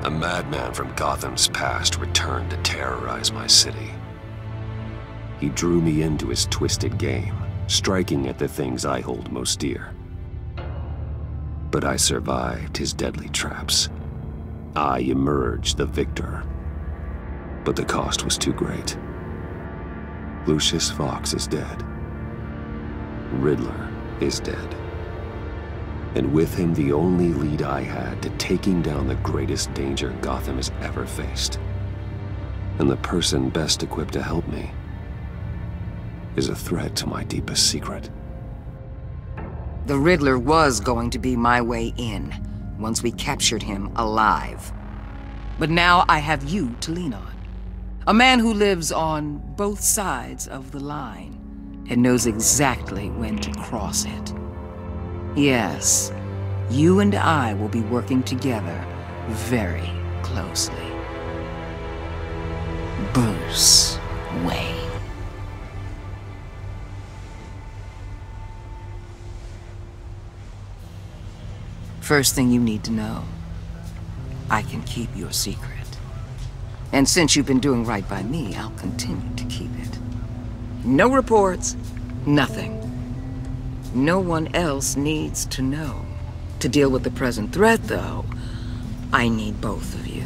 A madman from Gotham's past returned to terrorize my city. He drew me into his twisted game, striking at the things I hold most dear. But I survived his deadly traps. I emerged the victor. But the cost was too great. Lucius Fox is dead. Riddler is dead. And with him, the only lead I had to taking down the greatest danger Gotham has ever faced. And the person best equipped to help me is a threat to my deepest secret. The Riddler was going to be my way in, once we captured him alive. But now I have you to lean on. A man who lives on both sides of the line and knows exactly when to cross it. Yes, you and I will be working together very closely. Bruce Wayne. First thing you need to know, I can keep your secret. And since you've been doing right by me, I'll continue to keep it. No reports, nothing. No one else needs to know. To deal with the present threat, though, I need both of you.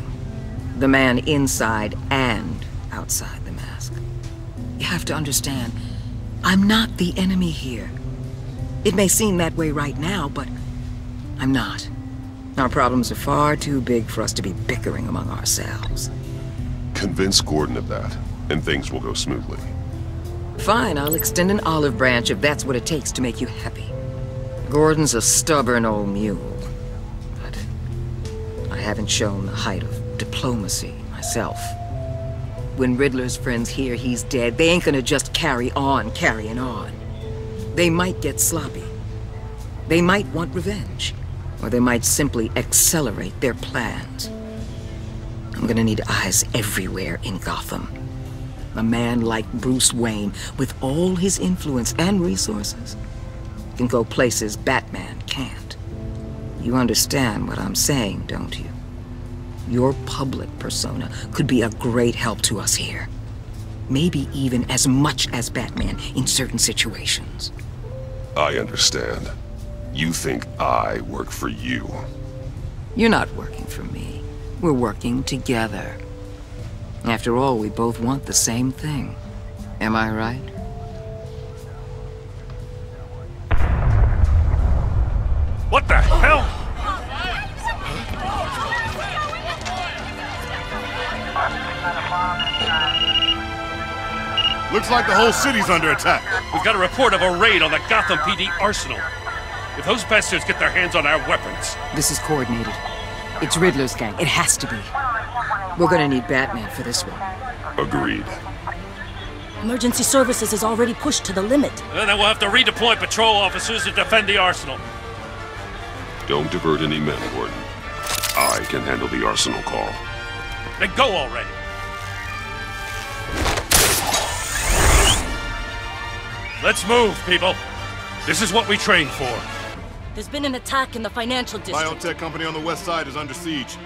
The man inside and outside the mask. You have to understand, I'm not the enemy here. It may seem that way right now, but I'm not. Our problems are far too big for us to be bickering among ourselves. Convince Gordon of that, and things will go smoothly. Fine, I'll extend an olive branch if that's what it takes to make you happy. Gordon's a stubborn old mule, but I haven't shown the height of diplomacy myself. When Riddler's friends hear he's dead, they ain't gonna just carry on carrying on. They might get sloppy. They might want revenge, or they might simply accelerate their plans. I'm gonna need eyes everywhere in Gotham. A man like Bruce Wayne, with all his influence and resources, can go places Batman can't. You understand what I'm saying, don't you? Your public persona could be a great help to us here. Maybe even as much as Batman in certain situations. I understand. You think I work for you. You're not working for me. We're working together. After all, we both want the same thing. Am I right? What the hell? Looks like the whole city's under attack. We've got a report of a raid on the Gotham PD arsenal. If those bastards get their hands on our weapons... This is coordinated. It's Riddler's gang. It has to be. We're gonna need Batman for this one. Agreed. Emergency services is already pushed to the limit. Then we'll have to redeploy patrol officers to defend the arsenal. Don't divert any men, Gordon. I can handle the arsenal call. Then go already. Let's move, people. This is what we trained for. There's been an attack in the financial district. Biotech company on the west side is under siege.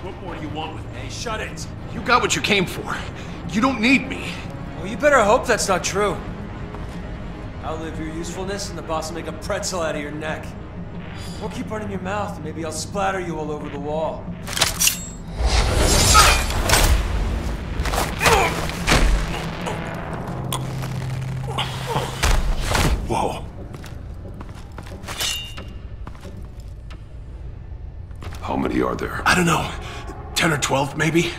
What more do you want with me? Hey, shut it! You got what you came for. You don't need me. Well, you better hope that's not true. Outlive your usefulness and the boss will make a pretzel out of your neck. Or keep running your mouth and maybe I'll splatter you all over the wall. Whoa. How many are there? I don't know. 10 or 12, maybe?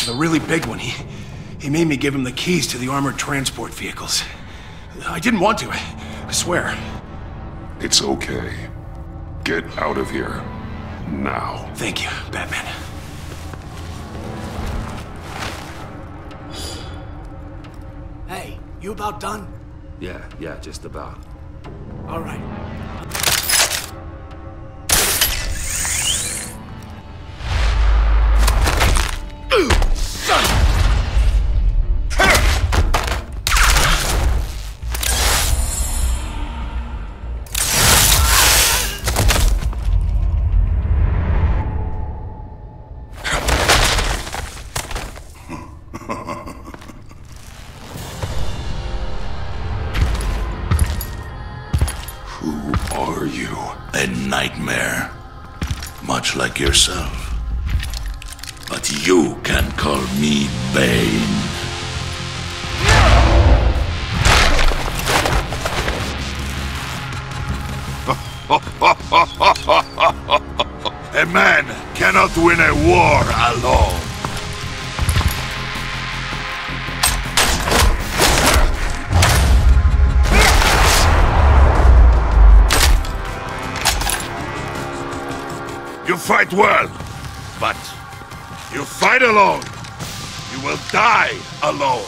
The really big one, he made me give him the keys to the armored transport vehicles. I didn't want to, I swear. It's okay. Get out of here. Now. Thank you, Batman. Hey, you about done? Yeah, just about. All right. Who are you? A nightmare. Much like yourself. But you can call me Bane. A man cannot win a war alone. You fight well, but you fight alone. You will die alone.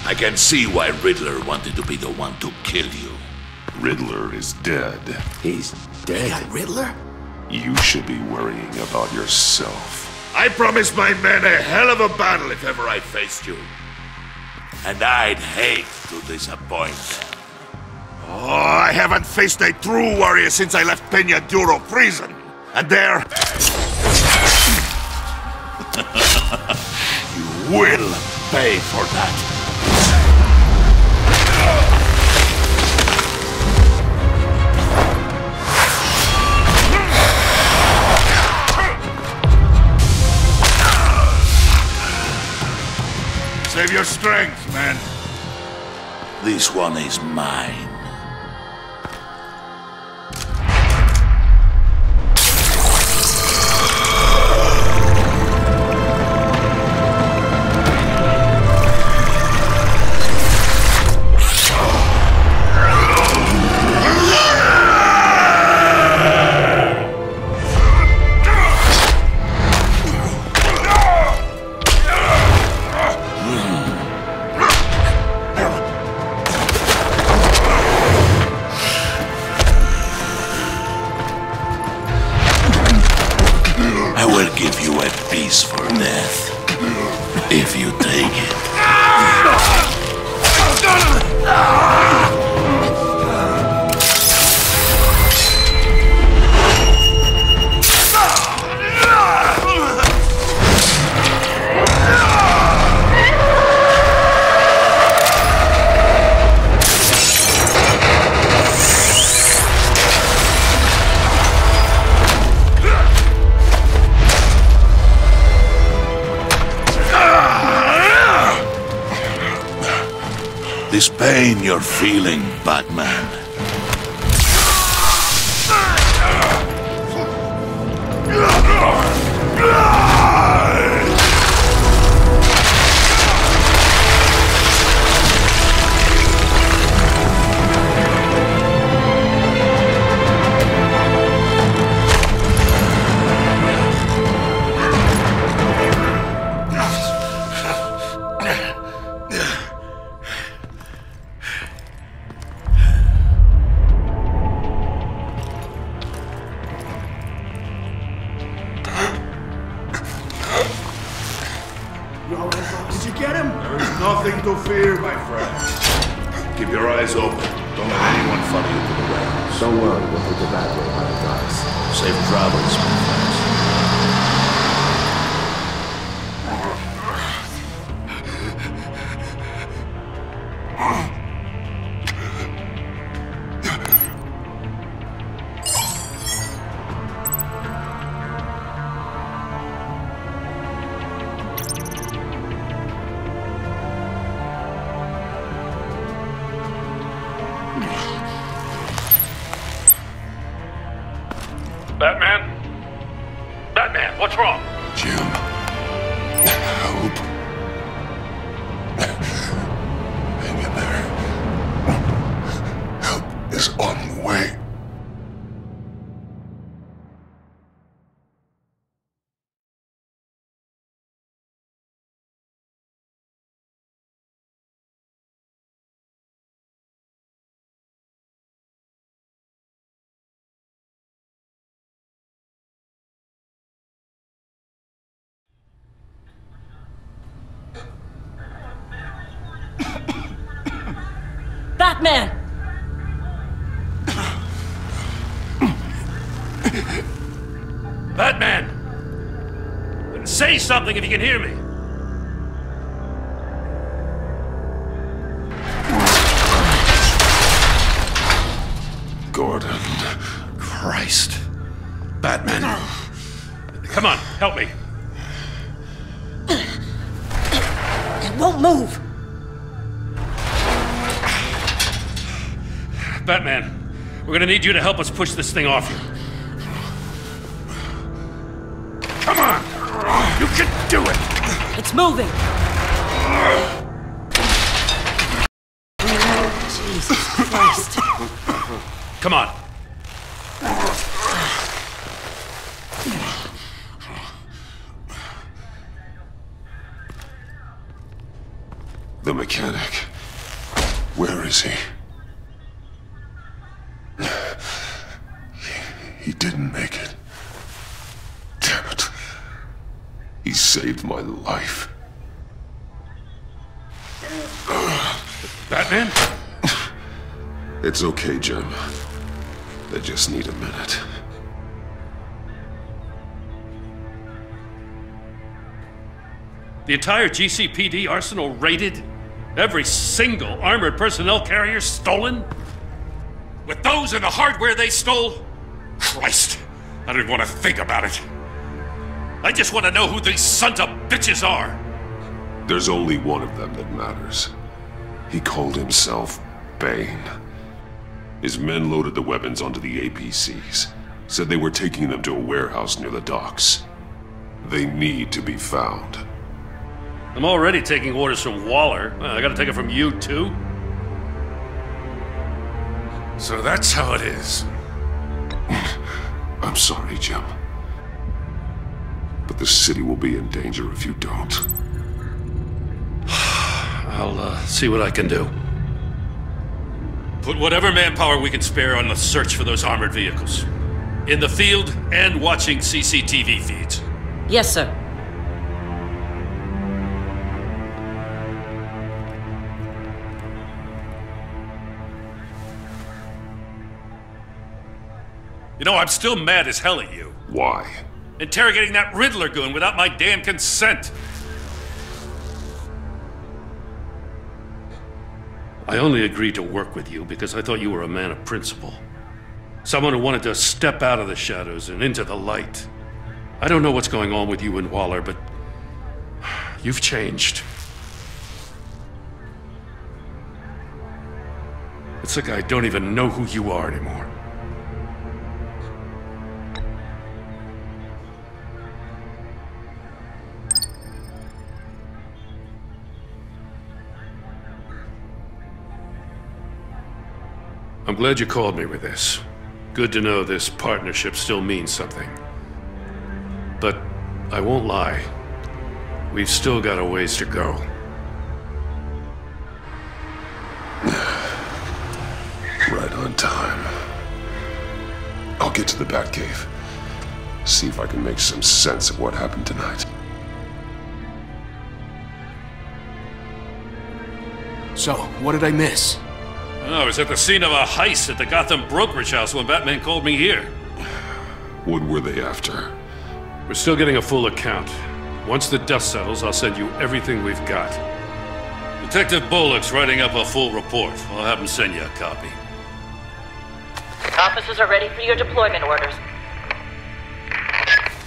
I can see why Riddler wanted to be the one to kill you. Riddler is dead. He's dead. Got Riddler? You should be worrying about yourself. I promised my men a hell of a battle if ever I faced you. And I'd hate to disappoint them. Oh, I haven't faced a true warrior since I left Peña Duro prison. And there... you will pay for that. Save your strength, man. This one is mine. Give you a peaceful death, if you take it. This pain you're feeling, Batman. Don't worry, we'll take it back way by the docks. Safe travels, my friends. Batman? Batman, what's wrong? Jim. Help. Hang in there. Help is on the way. Batman! Batman! Say something if you can hear me. Gordon. Christ. Batman. Come on, help me. It won't move! Batman, we're gonna need you to help us push this thing off you. Come on! You can do it! It's moving! Jesus Christ. Come on. The mechanic. Where is he? He didn't make it. Damn it. He saved my life. Batman? It's okay, Jim. They just need a minute. The entire GCPD arsenal raided? Every single armored personnel carrier stolen? With those and the hardware they stole? Christ, I don't even want to think about it. I just want to know who these sons of bitches are. There's only one of them that matters. He called himself Bane. His men loaded the weapons onto the APCs. Said they were taking them to a warehouse near the docks. They need to be found. I'm already taking orders from Waller. I gotta take it from you, too? So that's how it is. I'm sorry, Jim. But the city will be in danger if you don't. I'll see what I can do. Put whatever manpower we can spare on the search for those armored vehicles. In the field and watching CCTV feeds. Yes, sir. You know, I'm still mad as hell at you. Why? Interrogating that Riddler goon without my damn consent. I only agreed to work with you because I thought you were a man of principle. Someone who wanted to step out of the shadows and into the light. I don't know what's going on with you and Waller, but you've changed. It's like I don't even know who you are anymore. I'm glad you called me with this. Good to know this partnership still means something. But I won't lie. We've still got a ways to go. Right on time. I'll get to the Batcave. See if I can make some sense of what happened tonight. So, what did I miss? I was at the scene of a heist at the Gotham brokerage house when Batman called me here. What were they after? We're still getting a full account. Once the dust settles, I'll send you everything we've got. Detective Bullock's writing up a full report. I'll have him send you a copy. Officers are ready for your deployment orders.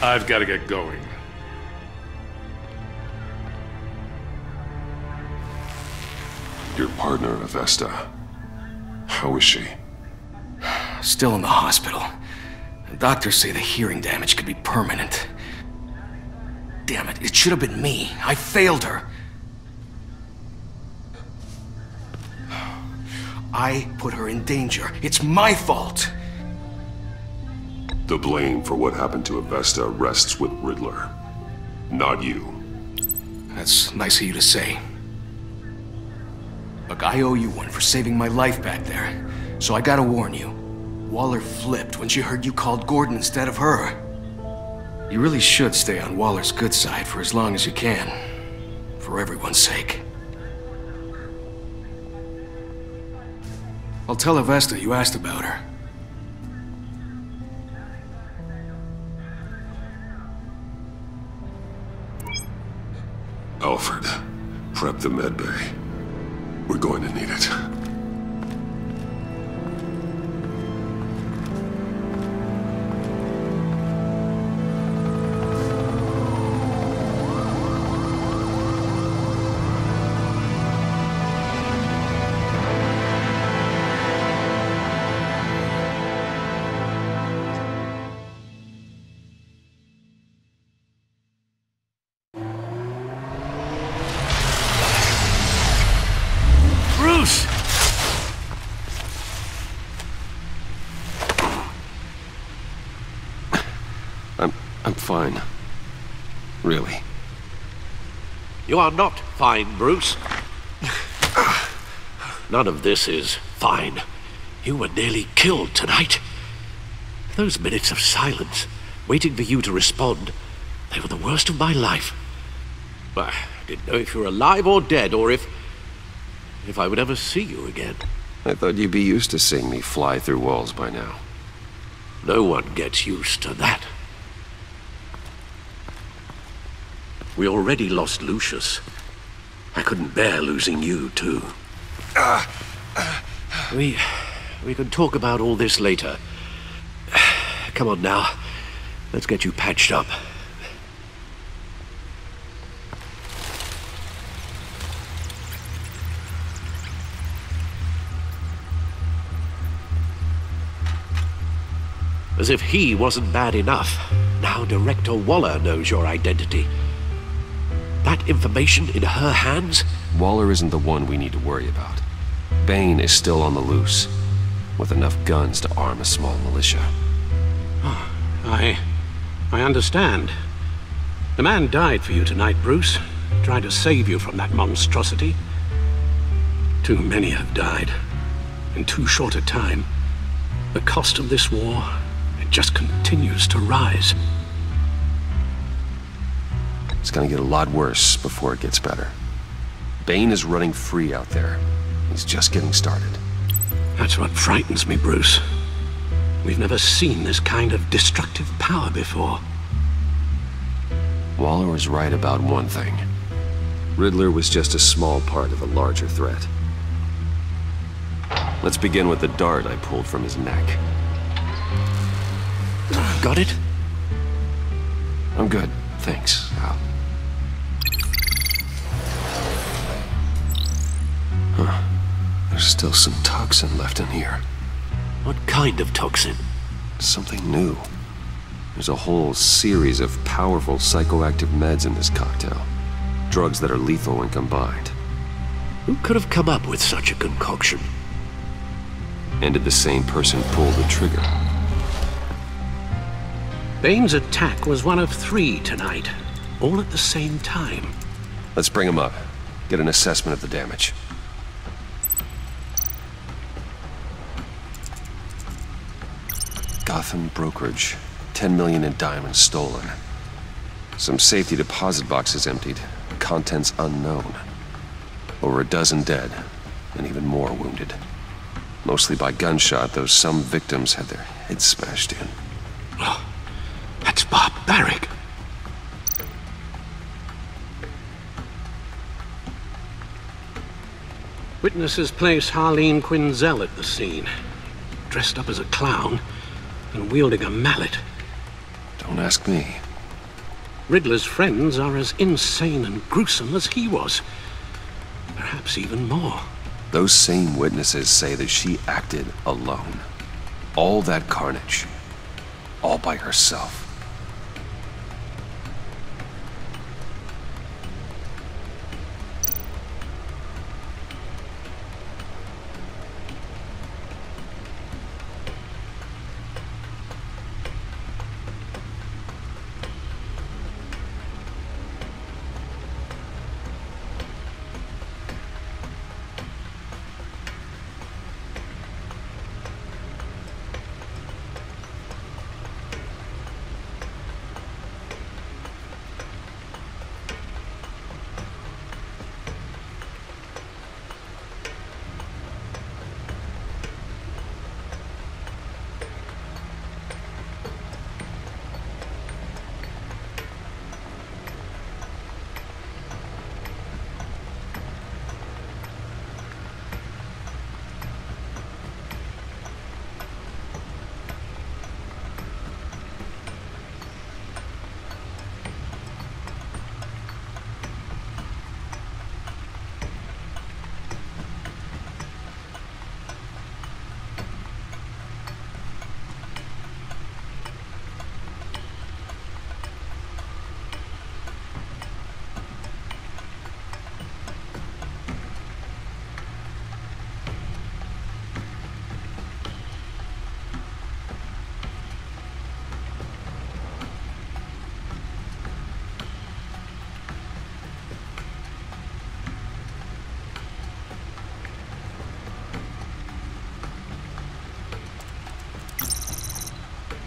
I've got to get going. Your partner, Avesta. How is she? Still in the hospital. The doctors say the hearing damage could be permanent. Damn it, it should have been me. I failed her. I put her in danger. It's my fault. The blame for what happened to Avesta rests with Riddler, not you. That's nice of you to say. Look, I owe you one for saving my life back there. So I gotta warn you. Waller flipped when she heard you called Gordon instead of her. You really should stay on Waller's good side for as long as you can. For everyone's sake. I'll tell Avesta you asked about her. Alfred, prep the medbay. We're going to need it. I'm fine. Really. You are not fine, Bruce. None of this is fine. You were nearly killed tonight. Those minutes of silence, waiting for you to respond, they were the worst of my life. I didn't know if you were alive or dead, or if I would ever see you again. I thought you'd be used to seeing me fly through walls by now. No one gets used to that. We already lost Lucius. I couldn't bear losing you, too. We can talk about all this later. Come on now. Let's get you patched up. As if he wasn't bad enough, now Director Waller knows your identity. That information in her hands? Waller isn't the one we need to worry about. Bane is still on the loose, with enough guns to arm a small militia. Oh, I understand. The man died for you tonight, Bruce. Tried to save you from that monstrosity. Too many have died. In too short a time. The cost of this war, it just continues to rise. It's gonna get a lot worse before it gets better. Bane is running free out there. He's just getting started. That's what frightens me, Bruce. We've never seen this kind of destructive power before. Waller was right about one thing. Riddler was just a small part of a larger threat. Let's begin with the dart I pulled from his neck. Got it? I'm good, thanks, Al. Huh. There's still some toxin left in here. What kind of toxin? Something new. There's a whole series of powerful psychoactive meds in this cocktail. Drugs that are lethal when combined. Who could have come up with such a concoction? And did the same person pull the trigger? Bane's attack was one of 3 tonight, all at the same time. Let's bring him up. Get an assessment of the damage. Gotham brokerage. 10 million in diamonds stolen. Some safety deposit boxes emptied. Contents unknown. Over a dozen dead, and even more wounded. Mostly by gunshot, though some victims had their heads smashed in. Oh, that's barbaric. Witnesses place Harleen Quinzel at the scene, dressed up as a clown and wielding a mallet. Don't ask me. Riddler's friends are as insane and gruesome as he was. Perhaps even more. Those same witnesses say that she acted alone. All that carnage. All by herself.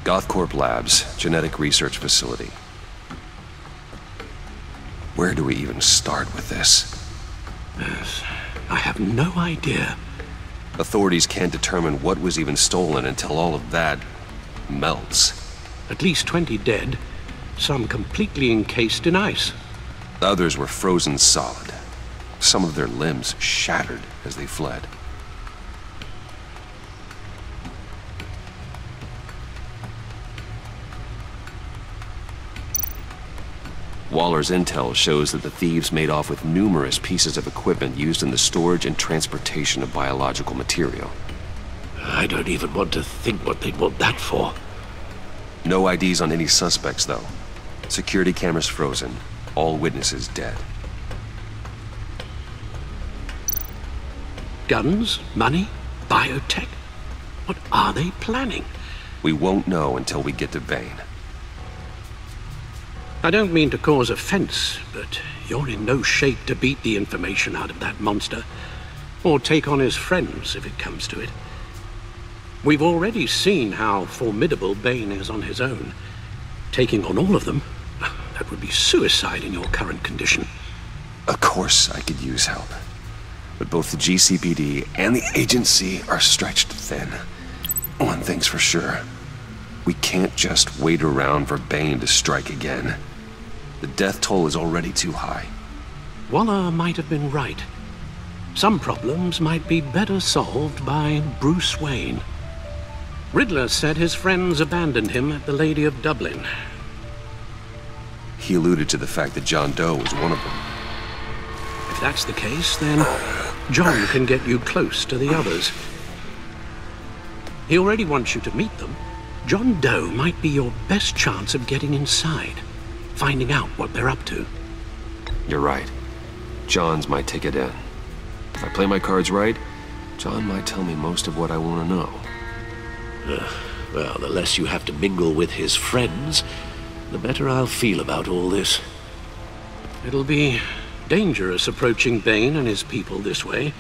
Gothcorp Labs, genetic research facility. Where do we even start with this? Yes, I have no idea. Authorities can't determine what was even stolen until all of that melts. At least 20 dead, some completely encased in ice. Others were frozen solid. Some of their limbs shattered as they fled. Waller's intel shows that the thieves made off with numerous pieces of equipment used in the storage and transportation of biological material. I don't even want to think what they'd want that for. No IDs on any suspects, though. Security cameras frozen. All witnesses dead. Guns? Money? Biotech? What are they planning? We won't know until we get to Bane. I don't mean to cause offense, but you're in no shape to beat the information out of that monster, or take on his friends if it comes to it. We've already seen how formidable Bane is on his own. Taking on all of them, that would be suicide in your current condition. Of course I could use help. But both the GCPD and the agency are stretched thin. One thing's for sure. We can't just wait around for Bane to strike again. The death toll is already too high. Waller might have been right. Some problems might be better solved by Bruce Wayne. Riddler said his friends abandoned him at the Lady of Dublin. He alluded to the fact that John Doe was one of them. If that's the case, then John can get you close to the others. He already wants you to meet them. John Doe might be your best chance of getting inside, finding out what they're up to. You're right. John's my ticket in. If I play my cards right, John might tell me most of what I want to know. Well, the less you have to mingle with his friends, the better I'll feel about all this. It'll be dangerous approaching Bane and his people this way.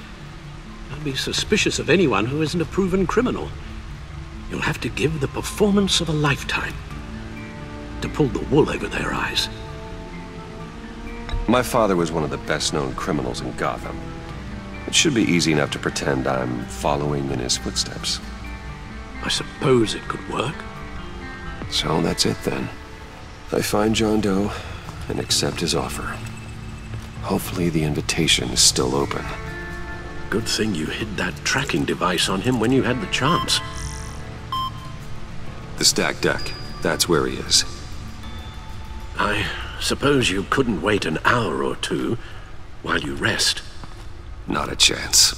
I'll be suspicious of anyone who isn't a proven criminal. You'll have to give the performance of a lifetime to pull the wool over their eyes. My father was one of the best-known criminals in Gotham. It should be easy enough to pretend I'm following in his footsteps. I suppose it could work. So that's it then. I find John Doe and accept his offer. Hopefully the invitation is still open. Good thing you hid that tracking device on him when you had the chance. The stacked deck, that's where he is. I suppose you couldn't wait an hour or two while you rest. Not a chance.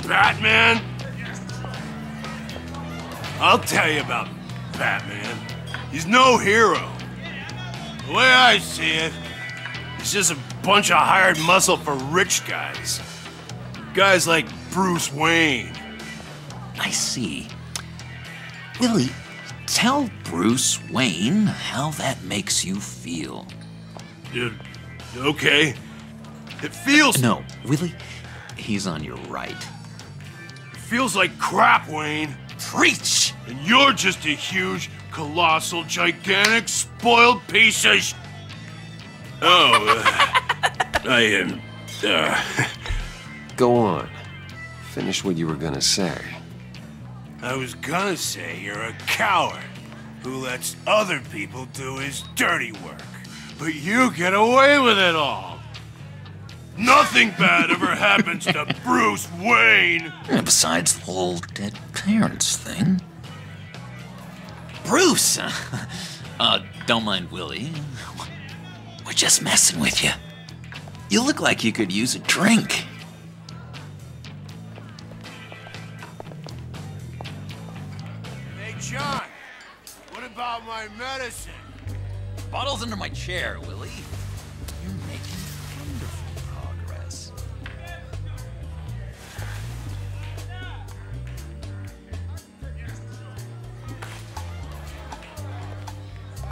Batman? I'll tell you about Batman. He's no hero. The way I see it, he's just a bunch of hired muscle for rich guys. Guys like Bruce Wayne. I see. Willie, tell Bruce Wayne how that makes you feel. Dude, okay. It feels... No, Willie, he's on your right. Feels like crap, Wayne. Preach! And you're just a huge, colossal, gigantic, spoiled piece of Go on. Finish what you were gonna say. I was gonna say you're a coward who lets other people do his dirty work. But you get away with it all. Nothing bad ever happens to Bruce Wayne. Besides the whole dead parents thing. Bruce! Don't mind Willie. We're just messing with you. You look like you could use a drink. Hey, John. What about my medicine? Bottle's under my chair, Willie. You're making wonderful progress.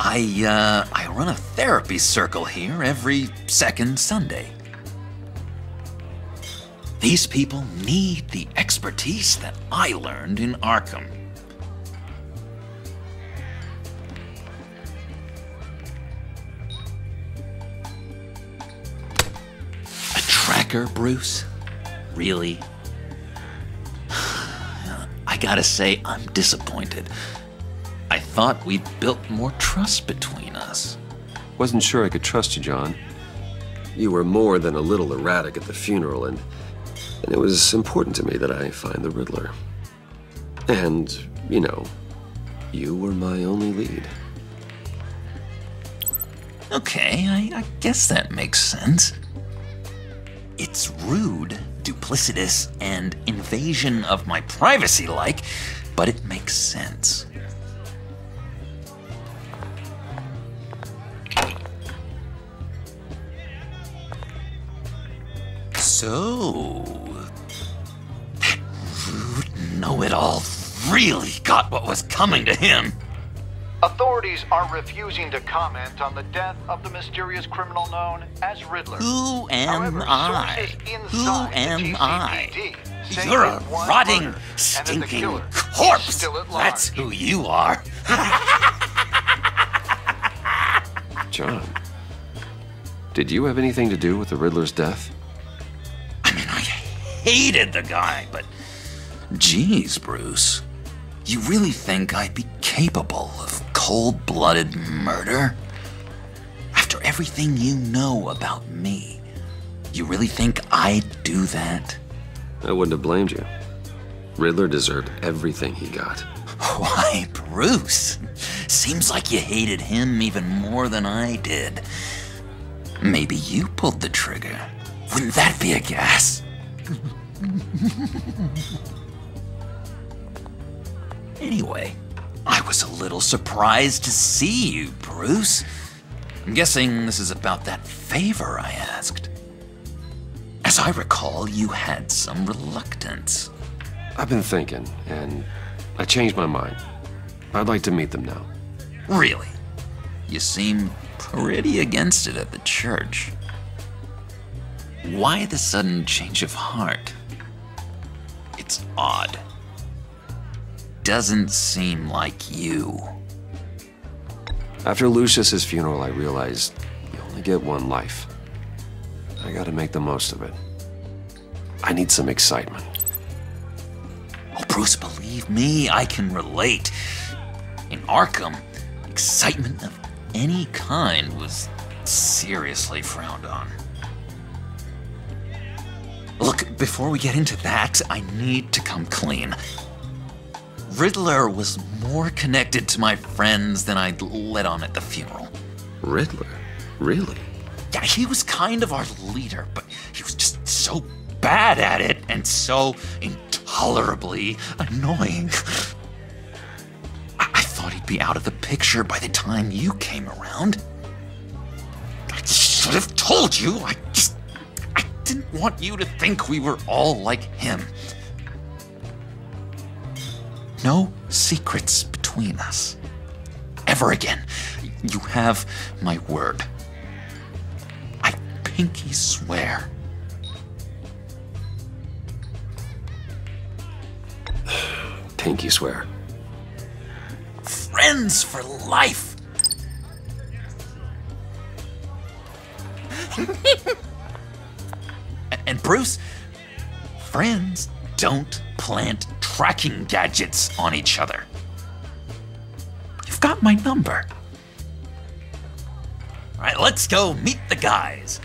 I run a therapy circle here every second Sunday. These people need the expertise that I learned in Arkham. A tracker, Bruce? Really? I gotta say, I'm disappointed. I thought we'd built more trust between us. Wasn't sure I could trust you, John. You were more than a little erratic at the funeral, and it was important to me that I find the Riddler. And, you know, you were my only lead. Okay, I guess that makes sense. It's rude, duplicitous, and invasion of my privacy-like, but it makes sense. So, that rude know-it-all really got what was coming to him. Authorities are refusing to comment on the death of the mysterious criminal known as Riddler. Who am I? Who am I? say You're a one rotting, murder, stinking corpse! still at large. That's who you are. John, did you have anything to do with the Riddler's death? I mean, I hated the guy, but geez, Bruce. You really think I'd be capable of cold-blooded murder? After everything you know about me, you really think I'd do that? I wouldn't have blamed you. Riddler deserved everything he got. Why, Bruce? Seems like you hated him even more than I did. Maybe you pulled the trigger. Wouldn't that be a gas? Anyway, I was a little surprised to see you, Bruce. I'm guessing this is about that favor I asked. As I recall, you had some reluctance. I've been thinking, and I changed my mind. I'd like to meet them now. Really? You seem pretty against it at the church. Why the sudden change of heart? It's odd. Doesn't seem like you. After Lucius's funeral, I realized you only get one life. I gotta make the most of it. I need some excitement. Oh, Bruce, believe me, I can relate. In Arkham, excitement of any kind was seriously frowned on. Look, before we get into that, I need to come clean. Riddler was more connected to my friends than I'd let on at the funeral. Riddler? Really? Yeah, he was kind of our leader, but he was just so bad at it and so intolerably annoying. I thought he'd be out of the picture by the time you came around. I should have told you. I didn't want you to think we were all like him. No secrets between us. Ever again. You have my word. I pinky swear. Pinky swear. Friends for life. And Bruce, friends don't plant tracking gadgets on each other. You've got my number. All right, let's go meet the guys.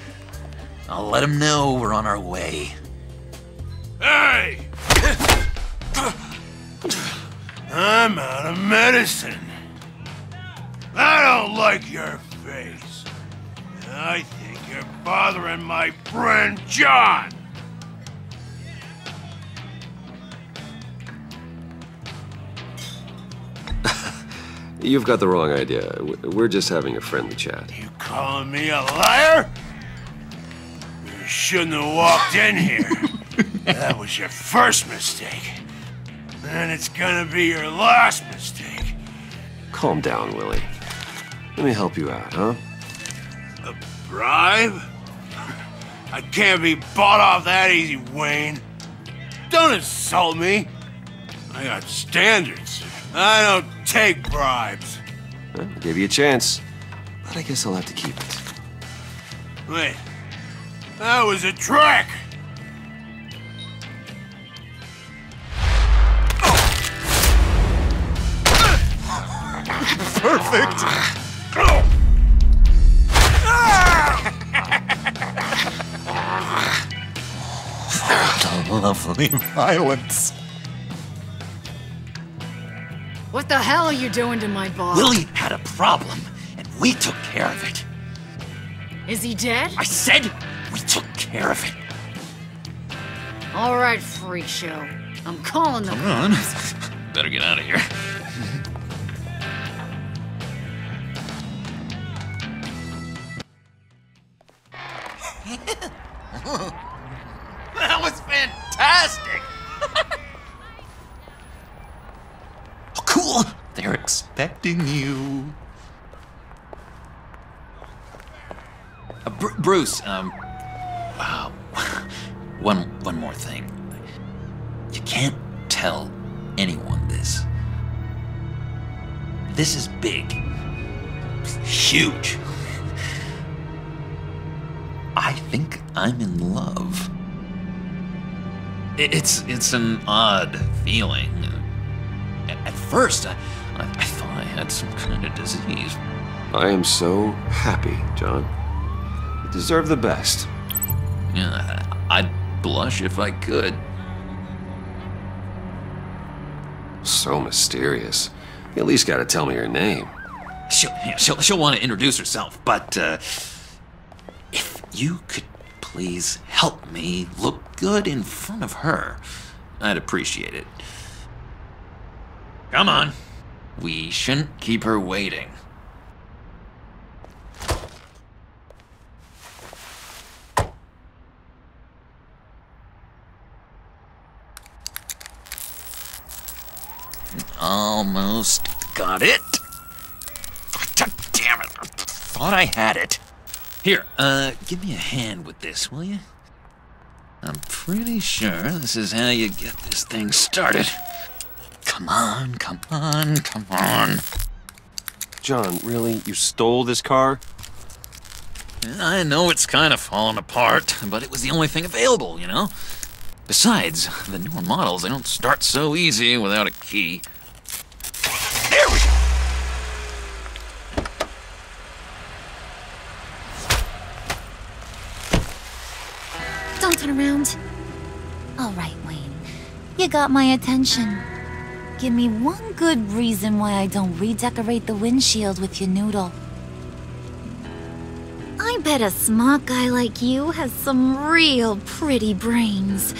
I'll let them know we're on our way. Hey! I'm out of medicine. I don't like your face. I think you're bothering my friend John. You've got the wrong idea. We're just having a friendly chat. You calling me a liar? You shouldn't have walked in here. That was your first mistake. And it's gonna be your last mistake. Calm down, Willie. Let me help you out, huh? A bribe? I can't be bought off that easy, Wayne. Don't insult me. I got standards. I don't take bribes. Well, I'll give you a chance, but I guess I'll have to keep it. Wait, that was a trick. Perfect. Lovely violence. What the hell are you doing to my boss? Willie had a problem, and we took care of it. Is he dead? I said we took care of it. All right, freak show. I'm calling the Come on. Better get out of here. That was fantastic! Oh, cool! They're expecting you. Bruce, one more thing. You can't tell anyone this. This is big. Huge. I think I'm in love. It's an odd feeling. At first, I thought I had some kind of disease. I am so happy, John. You deserve the best. Yeah, I'd blush if I could. So mysterious. You at least gotta tell me your name. She'll want to introduce herself, but if you could please help me look good in front of her, I'd appreciate it. Come on. We shouldn't keep her waiting. Almost got it. God damn it. I thought I had it. Here, give me a hand with this, will you? I'm pretty sure this is how you get this thing started. Come on, come on, come on. John, really? You stole this car? I know it's kind of falling apart, but it was the only thing available, you know? Besides, the newer models, they don't start so easy without a key. There we go! Don't turn around. All right, Wayne. You got my attention. Give me one good reason why I don't redecorate the windshield with your noodle. I bet a smart guy like you has some real pretty brains.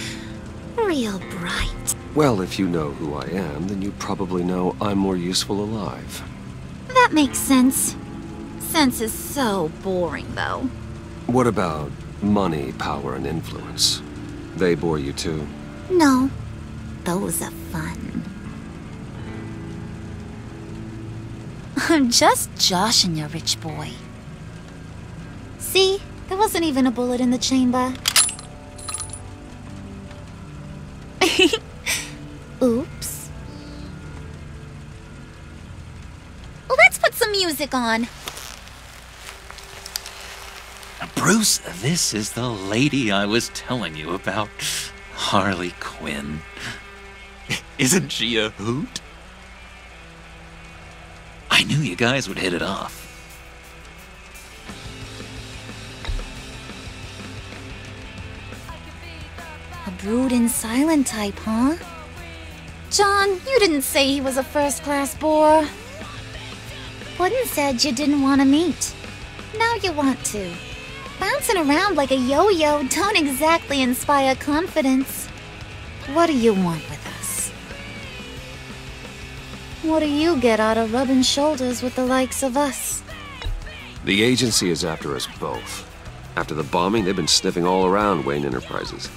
Real bright. Well, if you know who I am, then you probably know I'm more useful alive. That makes sense. Sense is so boring, though. What about money, power, and influence? They bore you too? No. Those are fun. I'm just joshing you, rich boy. See? There wasn't even a bullet in the chamber. Oops. Let's put some music on. Bruce, this is the lady I was telling you about. Harley Quinn. Isn't she a hoot? I knew you guys would hit it off. A brooding silent type, huh? John, you didn't say he was a first-class bore. Puddin' said you didn't want to meet. Now you want to. Bouncing around like a yo-yo don't exactly inspire confidence. What do you want with us? What do you get out of rubbing shoulders with the likes of us? The agency is after us both. After the bombing, they've been sniffing all around Wayne Enterprises.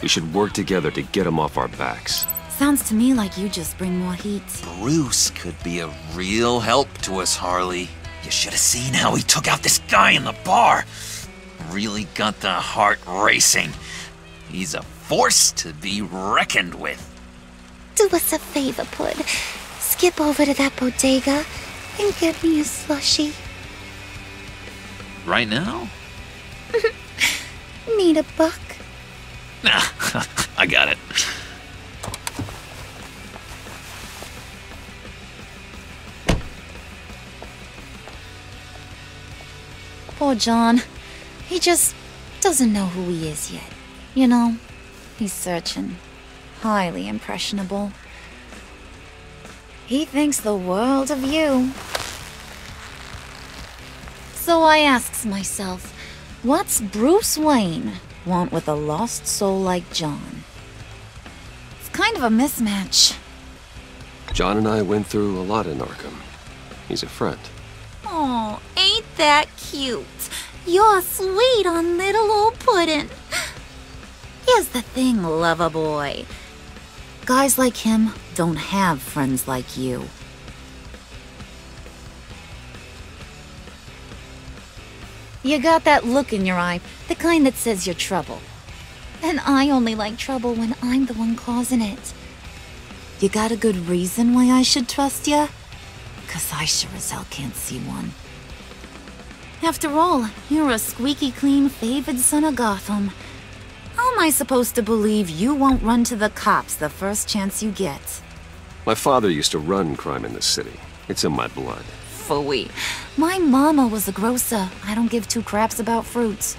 We should work together to get them off our backs. Sounds to me like you just bring more heat. Bruce could be a real help to us, Harley. You should have seen how he took out this guy in the bar. Really got the heart racing. He's a force to be reckoned with. Do us a favor, Pud. Skip over to that bodega and get me a slushie. Right now? Need a buck? Nah, I got it. Poor John. He just doesn't know who he is yet. You know, he's searching. Highly impressionable. He thinks the world of you. So I asks myself, what's Bruce Wayne want with a lost soul like John? It's kind of a mismatch. John and I went through a lot in Arkham. He's a friend. Oh, ain't that cute? You're sweet on little old Puddin'. Here's the thing, lover boy. Guys like him don't have friends like you. You got that look in your eye, the kind that says you're trouble. And I only like trouble when I'm the one causing it. You got a good reason why I should trust you? 'Cause I sure as hell can't see one. After all, you're a squeaky clean favored son of Gotham. How am I supposed to believe you won't run to the cops the first chance you get? My father used to run crime in the city. It's in my blood. Phooey. My mama was a grocer. I don't give two craps about fruits.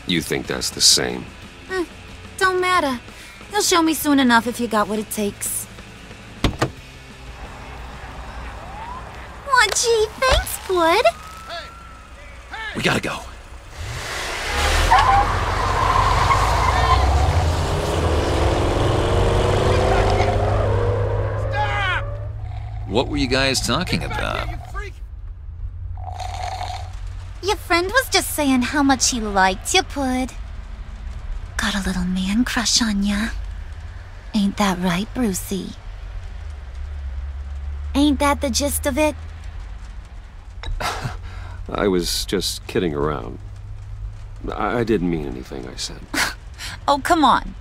You think that's the same? Don't matter. You'll show me soon enough if you got what it takes. Aw, gee, thanks, Bud. We gotta go. Stop! What were you guys talking about? Your friend was just saying how much he liked you, Pud. Got a little man crush on ya. Ain't that right, Brucey? Ain't that the gist of it? I was just kidding around. I didn't mean anything I said. Oh, come on.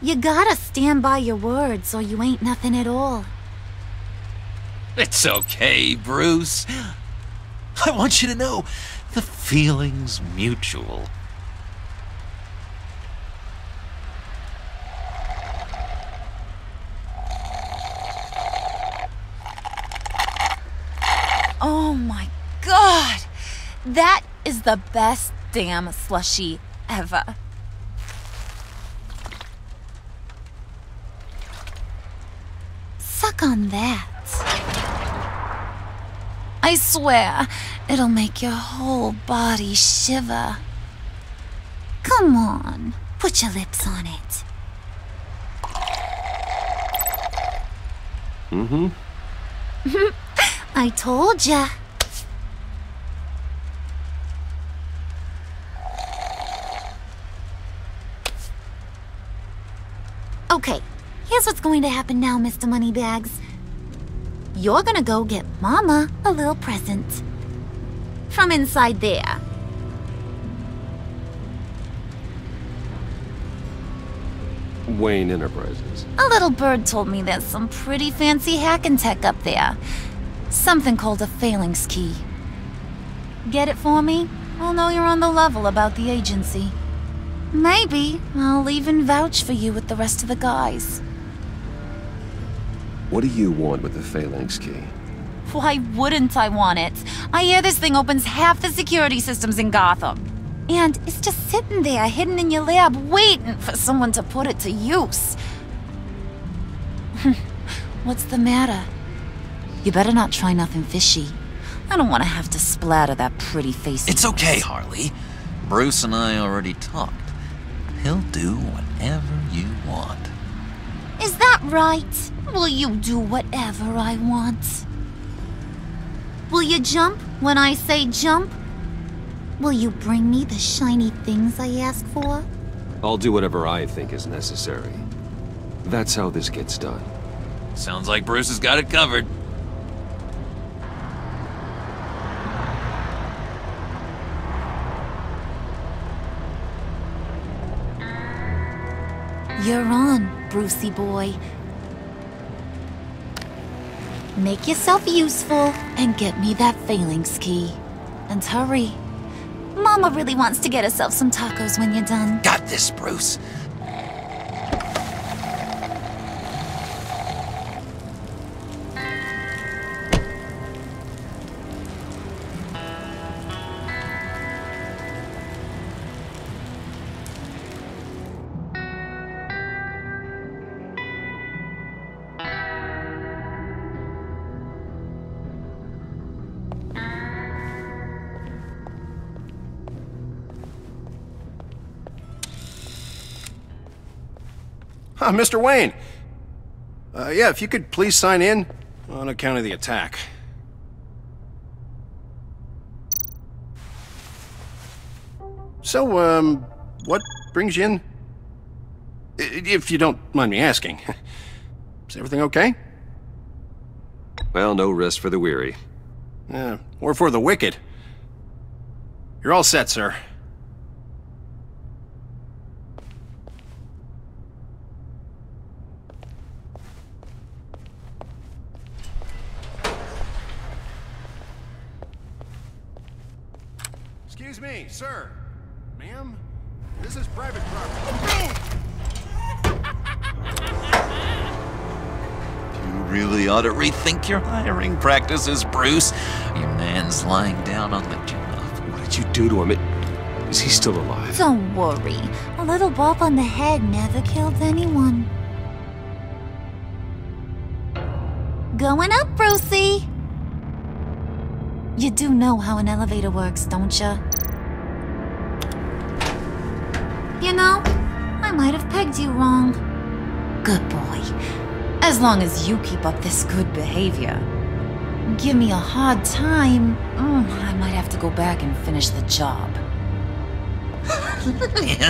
You gotta stand by your words or you ain't nothing at all. It's okay, Bruce. I want you to know the feeling's mutual. Oh my God! That is the best damn slushie ever. Suck on that. I swear, it'll make your whole body shiver. Come on, put your lips on it. Mm-hmm. I told ya. Okay, here's what's going to happen now, Mr. Moneybags. You're gonna go get Mama a little present. From inside there. Wayne Enterprises. A little bird told me there's some pretty fancy hacking tech up there. Something called a phalanx key. Get it for me? I'll know you're on the level about the agency. Maybe I'll even vouch for you with the rest of the guys. What do you want with the phalanx key? Why wouldn't I want it? I hear this thing opens half the security systems in Gotham. And it's just sitting there, hidden in your lab, waiting for someone to put it to use. What's the matter? You better not try nothing fishy. I don't want to have to splatter that pretty face. It's okay, Harley. Bruce and I already talked. He'll do whatever you want. Is that right? Will you do whatever I want? Will you jump when I say jump? Will you bring me the shiny things I ask for? I'll do whatever I think is necessary. That's how this gets done. Sounds like Bruce has got it covered. You're on, Brucey boy. Make yourself useful and get me that phalanx key. And hurry. Mama really wants to get herself some tacos when you're done. Got this, Bruce. Mr. Wayne. Yeah, if you could please sign in on account of the attack. So, what brings you in? If you don't mind me asking. Is everything okay? Well, no rest for the weary. Or for the wicked. You're all set, sir. Excuse me, sir. Ma'am, this is private property. You really ought to rethink your hiring practices, Bruce. Your man's lying down on the job. What did you do to him? Is he still alive? Don't worry. A little bump on the head never killed anyone. Going up, Brucey. You do know how an elevator works, don't you? You know, I might have pegged you wrong. Good boy. As long as you keep up this good behavior. Give me a hard time, I might have to go back and finish the job.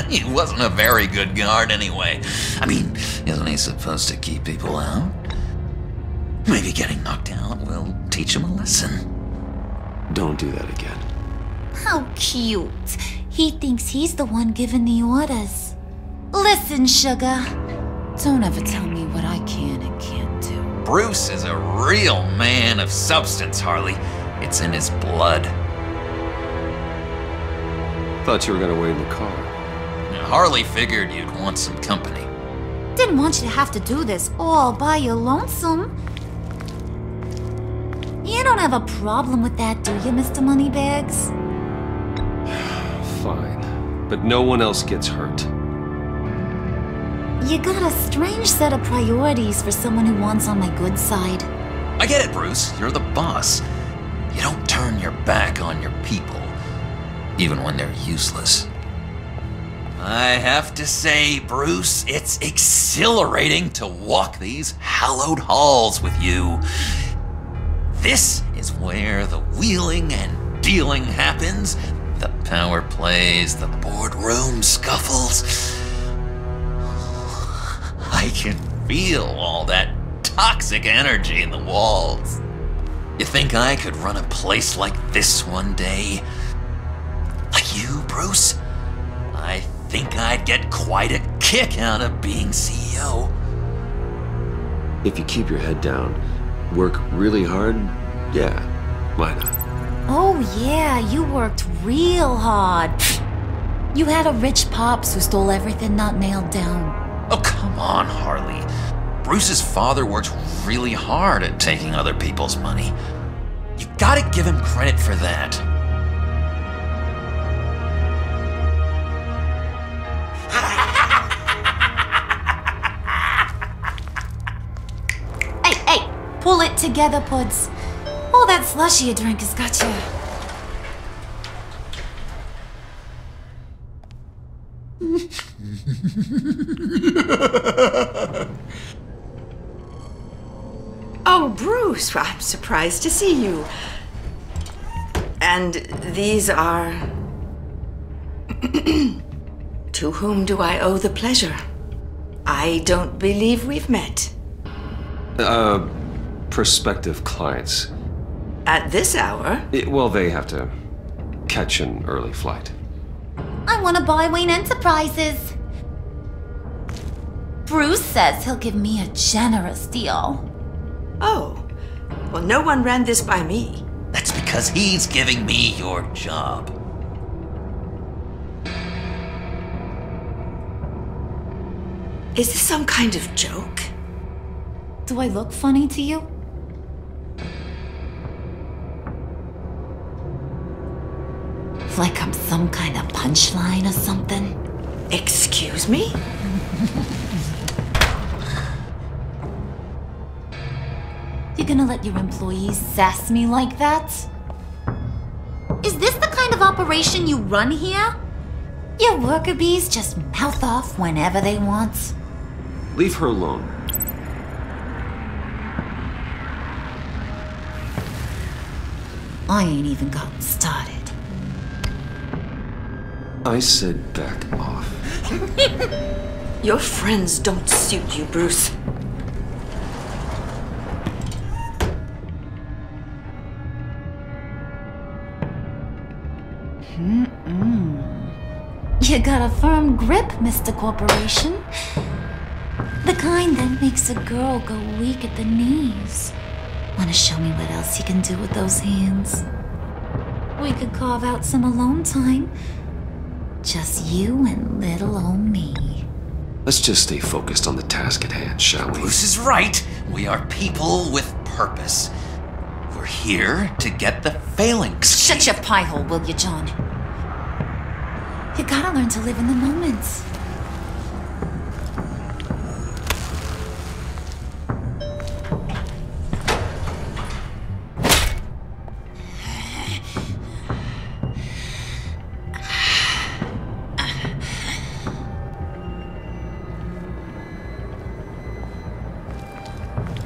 He wasn't a very good guard anyway. I mean, isn't he supposed to keep people out? Maybe getting knocked out will teach him a lesson. Don't do that again. How cute. He thinks he's the one giving the orders. Listen, sugar. Don't ever tell me what I can and can't do. Bruce is a real man of substance, Harley. It's in his blood. Thought you were gonna wait in the car. Now, Harley figured you'd want some company. Didn't want you to have to do this all by your lonesome. You don't have a problem with that, do you, Mr. Moneybags? Fine. But no one else gets hurt. You got a strange set of priorities for someone who wants on my good side. I get it, Bruce. You're the boss. You don't turn your back on your people, even when they're useless. I have to say, Bruce, it's exhilarating to walk these hallowed halls with you. This is where the wheeling and dealing happens, the power plays, the boardroom scuffles. I can feel all that toxic energy in the walls. You think I could run a place like this one day? Like you, Bruce? I think I'd get quite a kick out of being CEO. If you keep your head down, work really hard, yeah, why not? Oh yeah, you worked real hard. You had a rich pops who stole everything not nailed down. Oh, come on, Harley. Bruce's father worked really hard at taking other people's money. You gotta give him credit for that. Hey, pull it together, Puds. All that slushy you drink has got you. Oh, Bruce, I'm surprised to see you. And these are... To whom do I owe the pleasure? I don't believe we've met. Prospective clients. At this hour? Well, they have to catch an early flight. I want to buy Wayne Enterprises. Bruce says he'll give me a generous deal. Oh, well, no one ran this by me. That's because he's giving me your job. Is this some kind of joke? Do I look funny to you? Like I'm some kind of punchline or something? Excuse me? You gonna let your employees sass me like that? Is this the kind of operation you run here? Your worker bees just mouth off whenever they want? Leave her alone. I ain't even gotten started. I said back off. Your friends don't suit you, Bruce. You got a firm grip, Mr. Corporation. The kind that makes a girl go weak at the knees. Wanna show me what else you can do with those hands? We could carve out some alone time. Just you and little old me. Let's just stay focused on the task at hand, shall we? Bruce is right. We are people with purpose. We're here to get the phalanx. Shut your pie hole, will you, John? You gotta learn to live in the moment.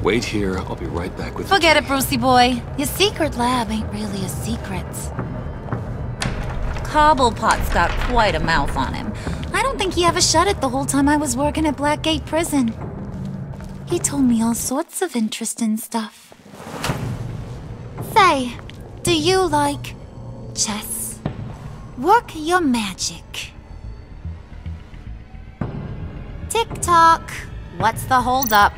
Wait here, I'll be right back with Forget it, Brucey boy. Your secret lab ain't really a secret. Cobblepot's got quite a mouth on him. I don't think he ever shut it the whole time I was working at Blackgate Prison. He told me all sorts of interesting stuff. Say, do you like chess? Work your magic. Tick-tock. What's the holdup?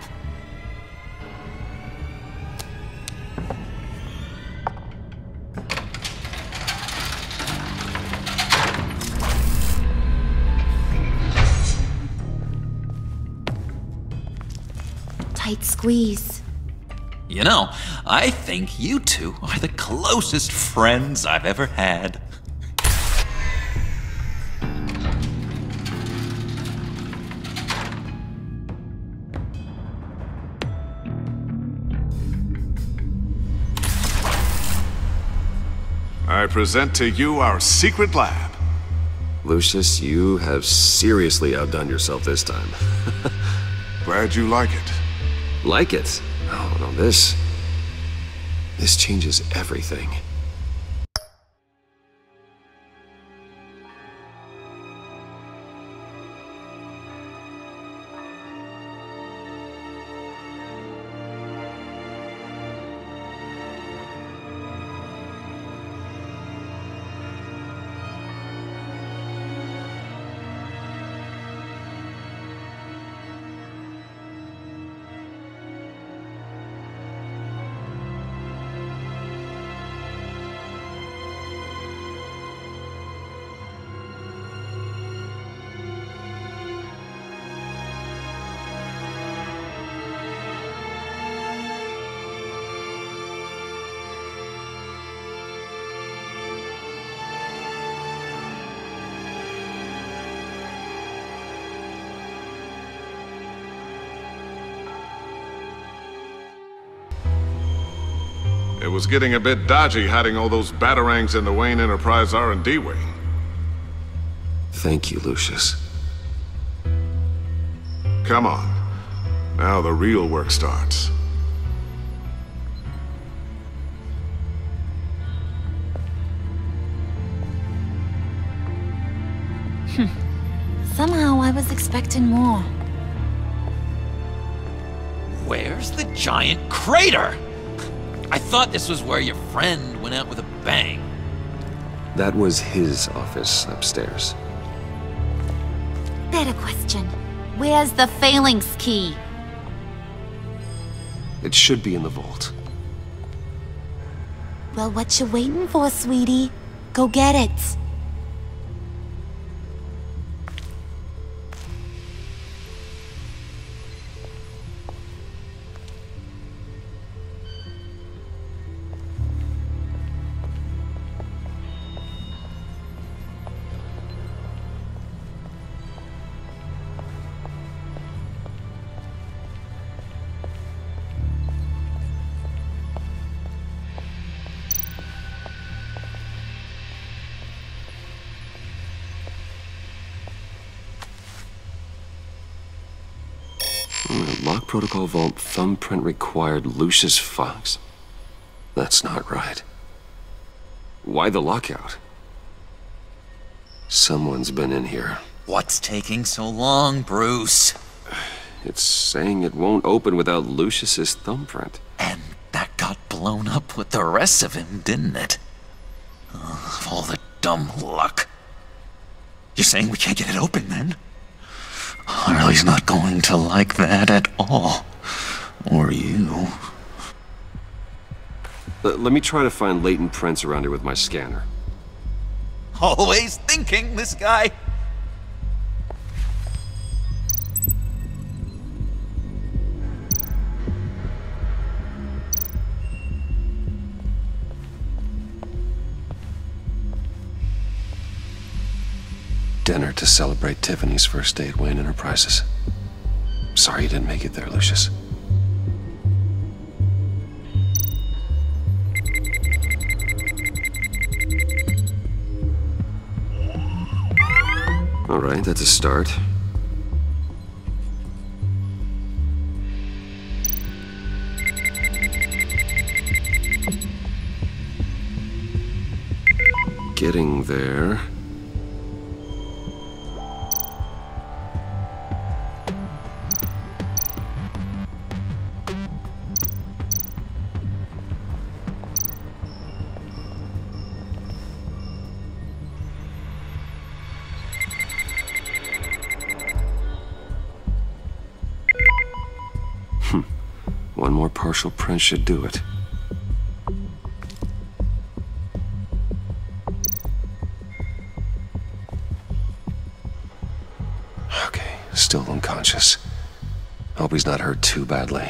Tight squeeze. You know, I think you two are the closest friends I've ever had. I present to you our secret lab. Lucius, you have seriously outdone yourself this time. Glad you like it. Like it? Oh, no, this changes everything. It was getting a bit dodgy hiding all those batarangs in the Wayne Enterprise R&D wing. Thank you, Lucius. Come on. Now the real work starts. Somehow I was expecting more. Where's the giant crater? I thought this was where your friend went out with a bang. That was his office upstairs. Better question. Where's the phalanx key? It should be in the vault. Well, what you waiting for, sweetie? Go get it. Lock protocol vault thumbprint required Lucius Fox. That's not right. Why the lockout? Someone's been in here. What's taking so long, Bruce? It's saying it won't open without Lucius's thumbprint. And that got blown up with the rest of him, didn't it? Oh, all the dumb luck. You're saying we can't get it open, then? Harley's not going to like that at all. Or you. Let me try to find latent prints around here with my scanner. Always thinking, this guy. Dinner to celebrate Tiffany's first day at Wayne Enterprises. Sorry you didn't make it there, Lucius. All right, that's a start. Getting there. partial print should do it. Okay, still unconscious. Hope he's not hurt too badly.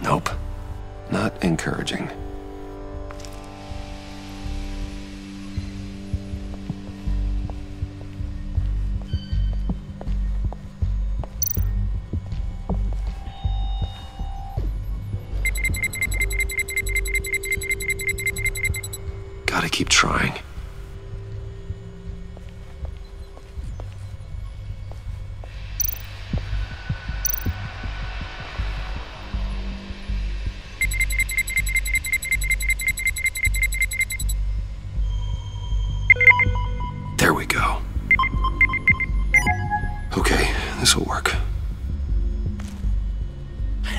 Nope. Not encouraging. Gotta keep trying. There we go. Okay, this'll work.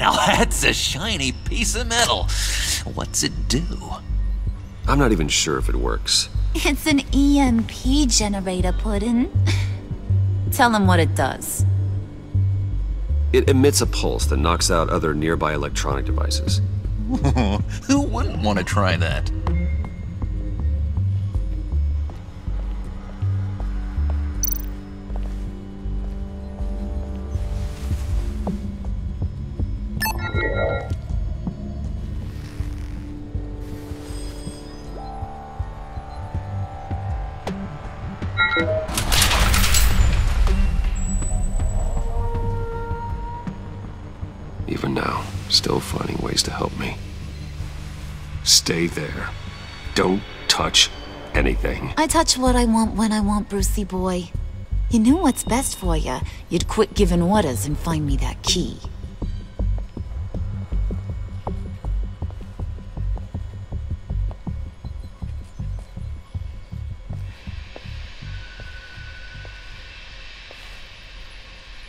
Now that's a shiny piece of metal. What's it do? I'm not even sure if it works. It's an EMP generator, Puddin'. Tell him what it does. It emits a pulse that knocks out other nearby electronic devices. Who wouldn't want to try that? Even now, still finding ways to help me. Stay there. Don't touch anything. I touch what I want when I want, Brucey boy. You knew what's best for you. You'd quit giving orders and find me that key.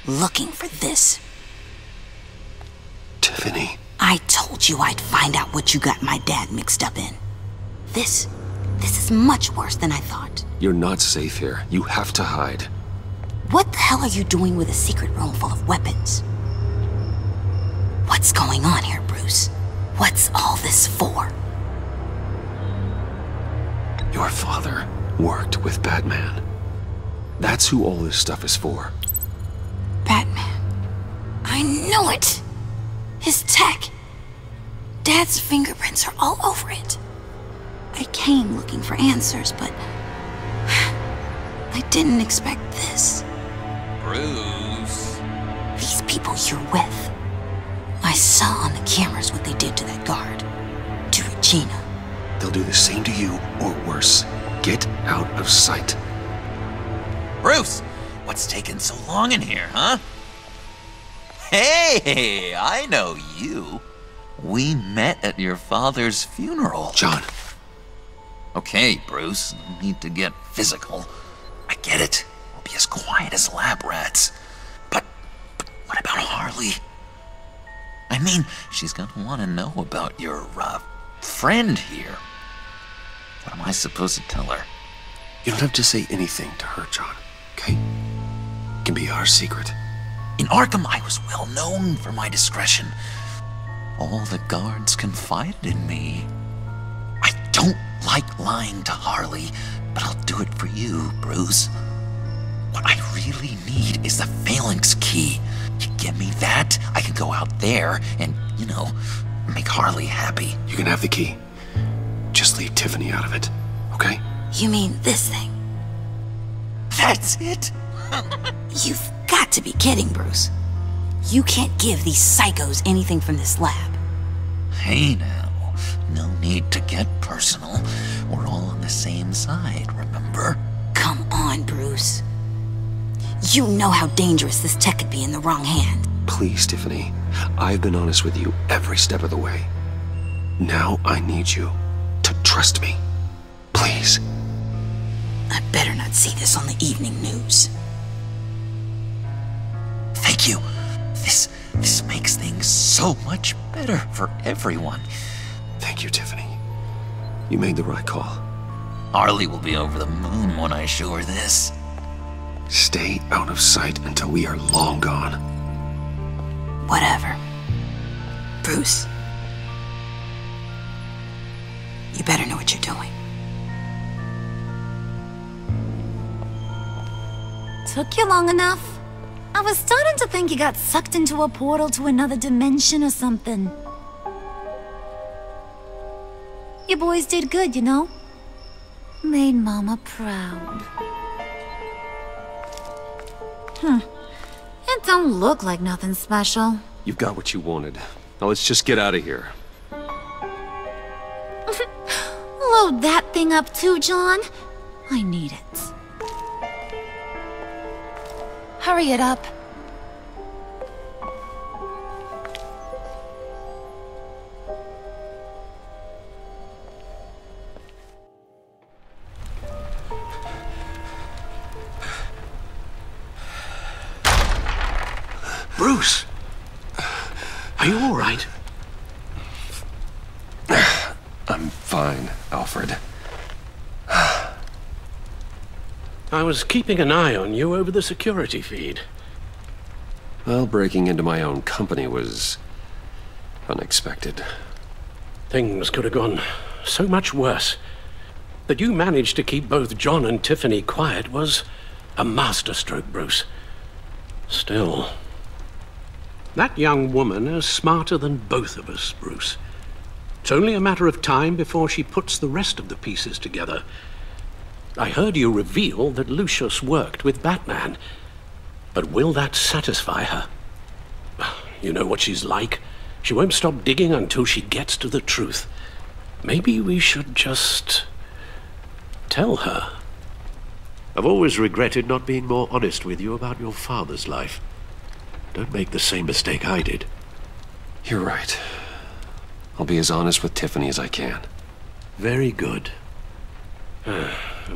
Looking for this. Tiffany. I told you I'd find out what you got my dad mixed up in. This is much worse than I thought. You're not safe here. You have to hide. What the hell are you doing with a secret room full of weapons? What's going on here, Bruce? What's all this for? Your father worked with Batman. That's who all this stuff is for. Batman. I knew it! His tech. Dad's fingerprints are all over it. I came looking for answers, but I didn't expect this. Bruce. These people you're with. I saw on the cameras what they did to that guard. To Regina. They'll do the same to you, or worse. Get out of sight. Bruce, what's taking so long in here, huh? Hey, I know you. We met at your father's funeral. John. Okay, Bruce, no need to get physical. I get it. We'll be as quiet as lab rats. But what about Harley? I mean, she's gonna want to know about your, friend here. What am I supposed to tell her? You don't have to say anything to her, John, okay? It can be our secret. In Arkham, I was well known for my discretion. All the guards confided in me. I don't like lying to Harley, but I'll do it for you, Bruce. What I really need is the phalanx key. You give me that, I can go out there and, make Harley happy. You can have the key. Just leave Tiffany out of it, okay? You mean this thing? That's it? You've got to be kidding, Bruce. You can't give these psychos anything from this lab. Hey now, no need to get personal. We're all on the same side, remember? Come on, Bruce. You know how dangerous this tech could be in the wrong hand. Please, Tiffany. I've been honest with you every step of the way. Now I need you to trust me. Please. I better not see this on the evening news. Thank you. This makes things so much better for everyone. Thank you, Tiffany. You made the right call. Harley will be over the moon when I show her this. Stay out of sight until we are long gone. Whatever. Bruce. You better know what you're doing. Took you long enough? I was starting to think you got sucked into a portal to another dimension or something. You boys did good, you know? Made Mama proud. It don't look like nothing special. You've got what you wanted. Now let's just get out of here. Load that thing up too, John. I need it. Hurry it up. Bruce! Are you all right? I'm fine, Alfred. I was keeping an eye on you over the security feed. Well, breaking into my own company was unexpected. Things could have gone so much worse. That you managed to keep both John and Tiffany quiet was a masterstroke, Bruce. Still, that young woman is smarter than both of us, Bruce. It's only a matter of time before she puts the rest of the pieces together. I heard you reveal that Lucius worked with Batman. But will that satisfy her? You know what she's like. She won't stop digging until she gets to the truth. Maybe we should just tell her. I've always regretted not being more honest with you about your father's life. Don't make the same mistake I did. You're right. I'll be as honest with Tiffany as I can. Very good.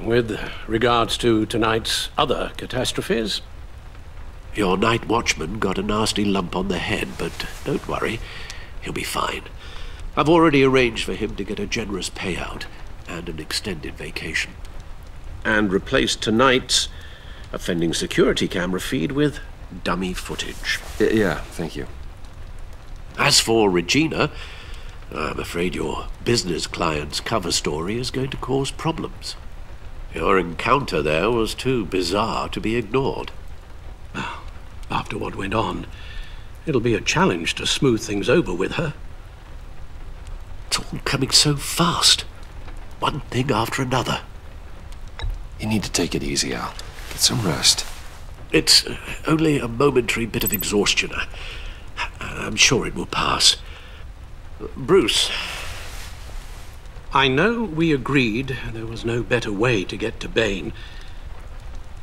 With regards to tonight's other catastrophes? Your night watchman got a nasty lump on the head, but don't worry, he'll be fine. I've already arranged for him to get a generous payout and an extended vacation. And replaced tonight's offending security camera feed with dummy footage. Yeah, thank you. As for Regina, I'm afraid your business client's cover story is going to cause problems. Your encounter there was too bizarre to be ignored. After what went on, it'll be a challenge to smooth things over with her. It's all coming so fast. One thing after another. You need to take it easy, Al. Get some rest. It's only a momentary bit of exhaustion. I'm sure it will pass. Bruce. I know we agreed there was no better way to get to Bane.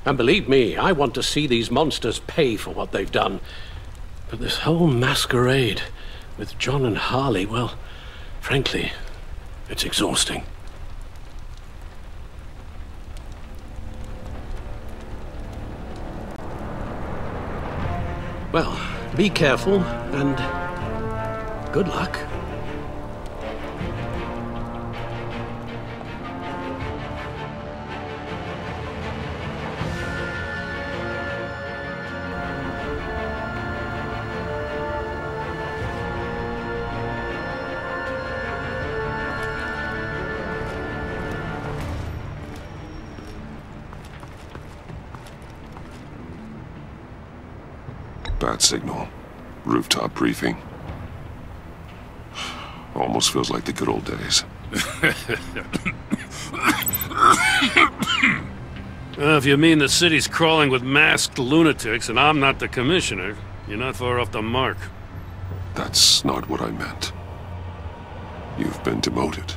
And believe me, I want to see these monsters pay for what they've done. But this whole masquerade with John and Harley, well, frankly, it's exhausting. Well, be careful and good luck. Bat signal. Rooftop briefing. Almost feels like the good old days. If you mean the city's crawling with masked lunatics and I'm not the commissioner, you're not far off the mark. That's not what I meant. You've been demoted.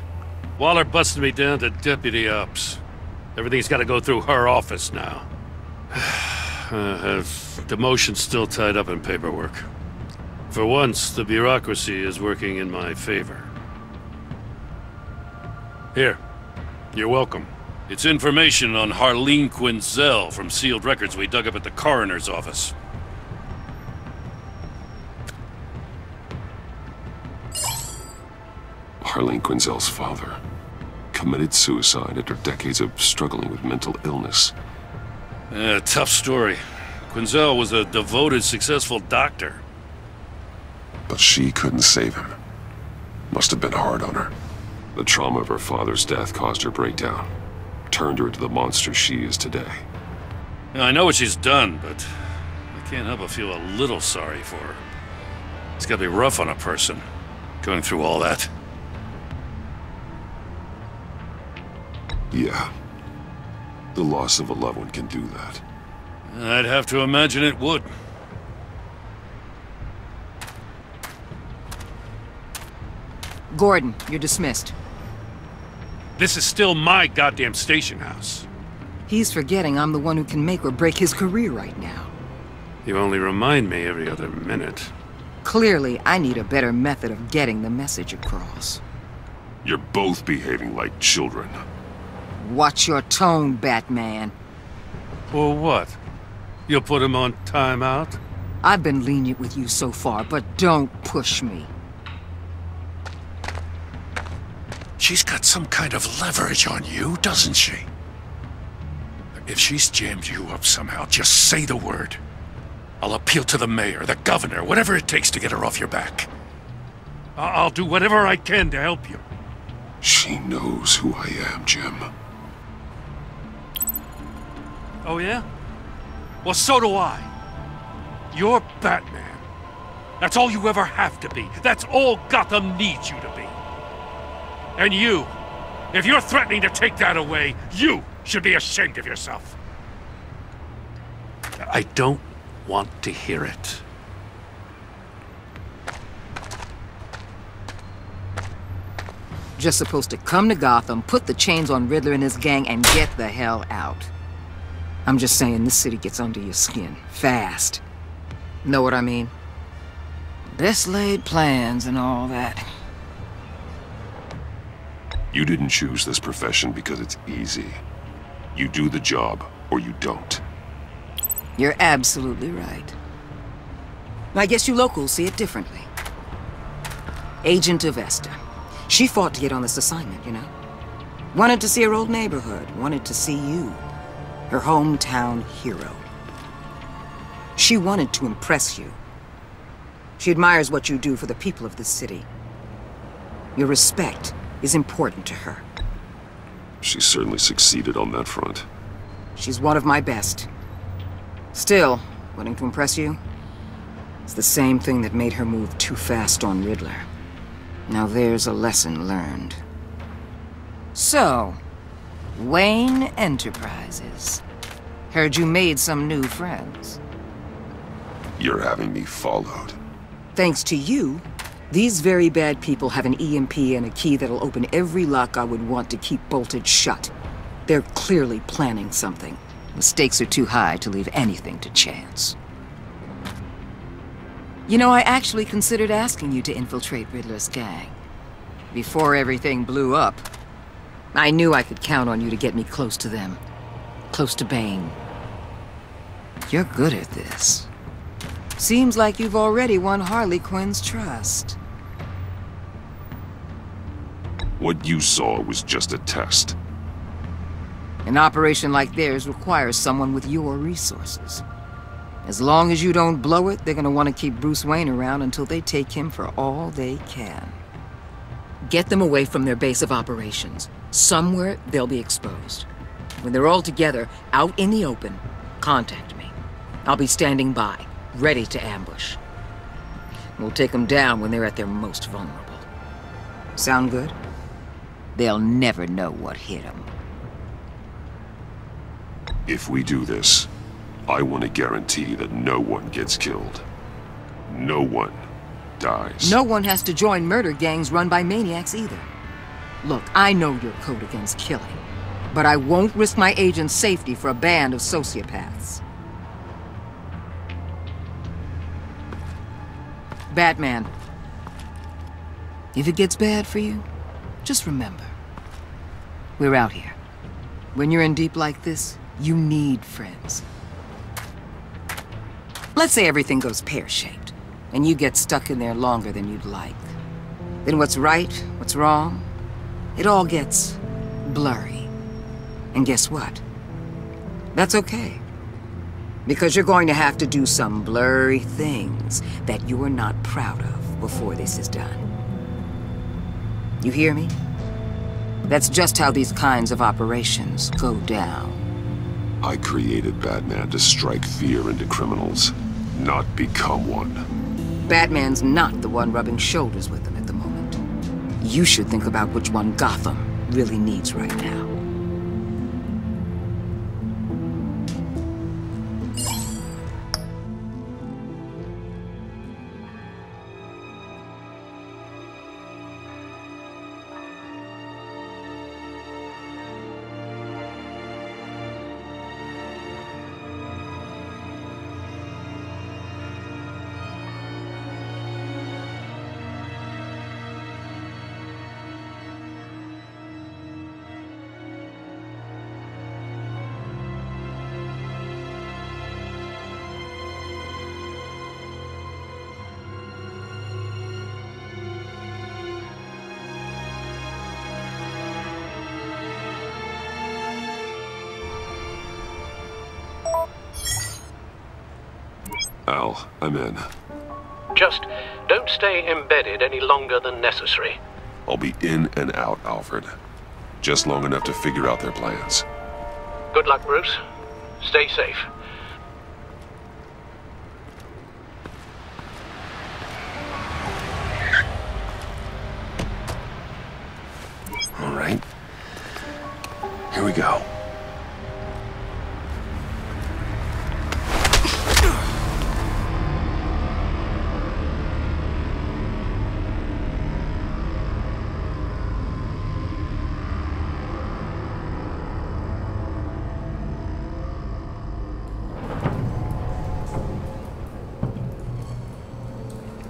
Waller busted me down to deputy ops. Everything's got to go through her office now. Demotion's still tied up in paperwork. For once, the bureaucracy is working in my favor. Here, you're welcome. It's information on Harleen Quinzel from sealed records we dug up at the coroner's office. Harleen Quinzel's father committed suicide after decades of struggling with mental illness. Yeah, tough story. Quinzel was a devoted, successful doctor. But she couldn't save him. Must have been hard on her. The trauma of her father's death caused her breakdown. Turned her into the monster she is today. Yeah, I know what she's done, but I can't help but feel a little sorry for her. It's gotta be rough on a person, going through all that. Yeah. The loss of a loved one can do that. I'd have to imagine it would. Gordon, you're dismissed. This is still my goddamn station house. He's forgetting I'm the one who can make or break his career right now. You only remind me every other minute. Clearly, I need a better method of getting the message across. You're both behaving like children. Watch your tone, Batman. Or what? You'll put him on timeout? I've been lenient with you so far, but don't push me. She's got some kind of leverage on you, doesn't she? If she's jammed you up somehow, just say the word. I'll appeal to the mayor, the governor, whatever it takes to get her off your back. I'll do whatever I can to help you. She knows who I am, Jim. Oh, yeah? Well, so do I. You're Batman. That's all you ever have to be. That's all Gotham needs you to be. And you, if you're threatening to take that away, you should be ashamed of yourself. I don't want to hear it. Just supposed to come to Gotham, put the chains on Riddler and his gang, and get the hell out. I'm just saying, this city gets under your skin. Fast. Know what I mean? Best laid plans and all that. You didn't choose this profession because it's easy. You do the job, or you don't. You're absolutely right. I guess you locals see it differently. Agent Avesta. She fought to get on this assignment, you know? Wanted to see her old neighborhood. Wanted to see you. Her hometown hero. She wanted to impress you. She admires what you do for the people of this city. Your respect is important to her. She certainly succeeded on that front. She's one of my best. Still, wanting to impress you? It's the same thing that made her move too fast on Riddler. Now there's a lesson learned. So, Wayne Enterprises. Heard you made some new friends. You're having me followed. Thanks to you, these very bad people have an EMP and a key that'll open every lock I would want to keep bolted shut. They're clearly planning something. The stakes are too high to leave anything to chance. You know, I actually considered asking you to infiltrate Riddler's gang. Before everything blew up, I knew I could count on you to get me close to them. Close to Bane. You're good at this. Seems like you've already won Harley Quinn's trust. What you saw was just a test. An operation like theirs requires someone with your resources. As long as you don't blow it, they're gonna want to keep Bruce Wayne around until they take him for all they can. Get them away from their base of operations. Somewhere they'll be exposed. When they're all together, out in the open, contact me. I'll be standing by, ready to ambush. We'll take them down when they're at their most vulnerable. Sound good? They'll never know what hit them. If we do this, I want to guarantee that no one gets killed. No one dies. No one has to join murder gangs run by maniacs either. Look, I know your code against killing, but I won't risk my agent's safety for a band of sociopaths. Batman, if it gets bad for you, just remember, we're out here. When you're in deep like this, you need friends. Let's say everything goes pear-shaped, and you get stuck in there longer than you'd like. then what's right, what's wrong, it all gets blurry. And guess what? That's okay. Because you're going to have to do some blurry things that you're not proud of before this is done. You hear me? That's just how these kinds of operations go down. I created Batman to strike fear into criminals, not become one. Batman's not the one rubbing shoulders with them at the moment. You should think about which one Gotham really needs right now. Al, I'm in. Just don't stay embedded any longer than necessary. I'll be in and out, Alfred. Just long enough to figure out their plans. Good luck, Bruce. Stay safe. All right. Here we go.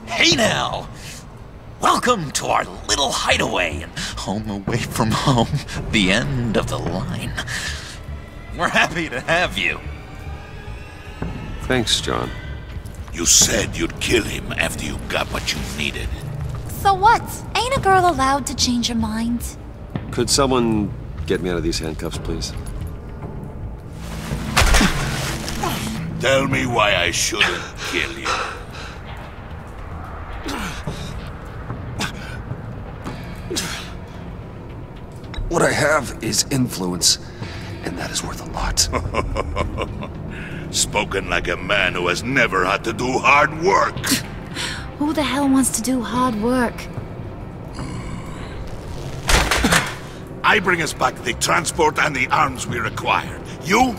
Hey now! Welcome to our little hideaway and home away from home, the end of the line. We're happy to have you. Thanks, John. You said you'd kill him after you got what you needed. So what? Ain't a girl allowed to change her mind? Could someone get me out of these handcuffs, please? Tell me why I shouldn't kill you. What I have is influence, and that is worth a lot. Spoken like a man who has never had to do hard work. Who the hell wants to do hard work? I bring us back the transport and the arms we require. You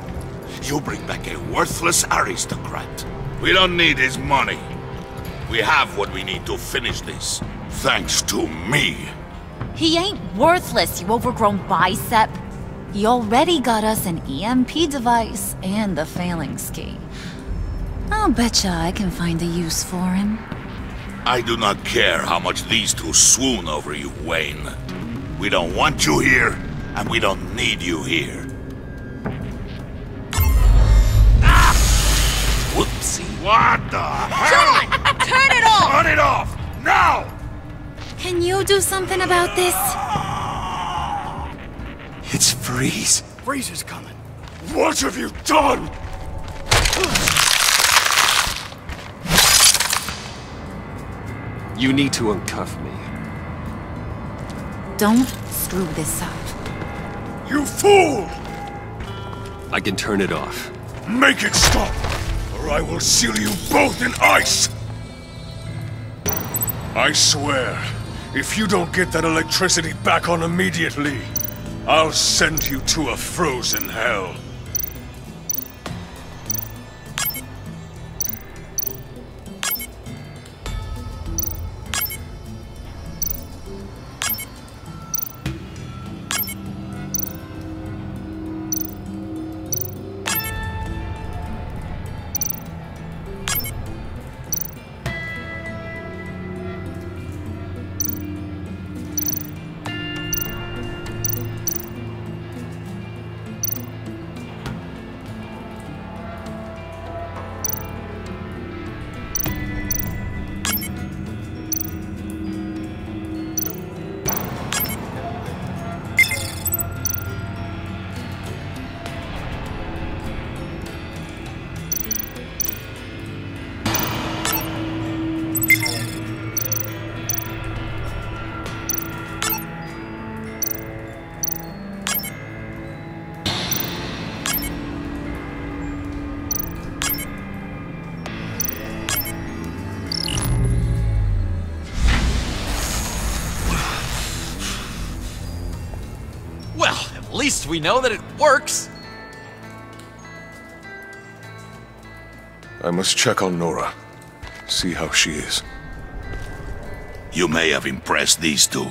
bring back a worthless aristocrat. We don't need his money. We have what we need to finish this, thanks to me. He ain't worthless, you overgrown bicep. He already got us an EMP device and the phalanx key. I'll betcha I can find a use for him. I do not care how much these two swoon over you, Wayne. We don't want you here, and we don't need you here. Ah! Whoopsie. What the hell? John! Turn it off! Turn it off! Now! Can you do something about this? It's Freeze. Freeze is coming. What have you done? You need to uncuff me. Don't screw this up. You fool! I can turn it off. Make it stop, or I will seal you both in ice! I swear, if you don't get that electricity back on immediately, I'll send you to a frozen hell. least we know that it works. I must check on Nora. See how she is. You may have impressed these two,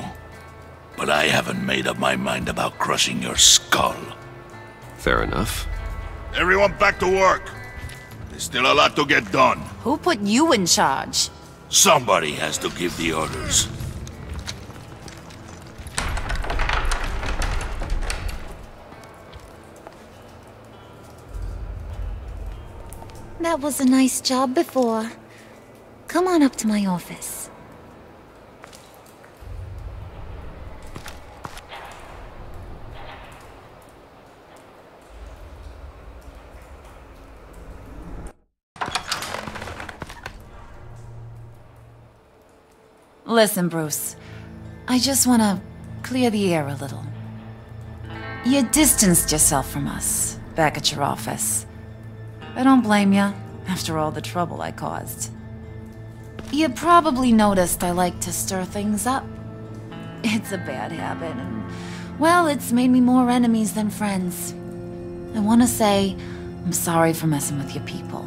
but I haven't made up my mind about crushing your skull. Fair enough. Everyone back to work. There's still a lot to get done. Who put you in charge? Somebody has to give the orders. That was a nice job before. Come on up to my office. Listen, Bruce. I just want to clear the air a little. You distanced yourself from us back at your office. I don't blame you, after all the trouble I caused. You probably noticed I like to stir things up. It's a bad habit, and, well, it's made me more enemies than friends. I want to say I'm sorry for messing with your people.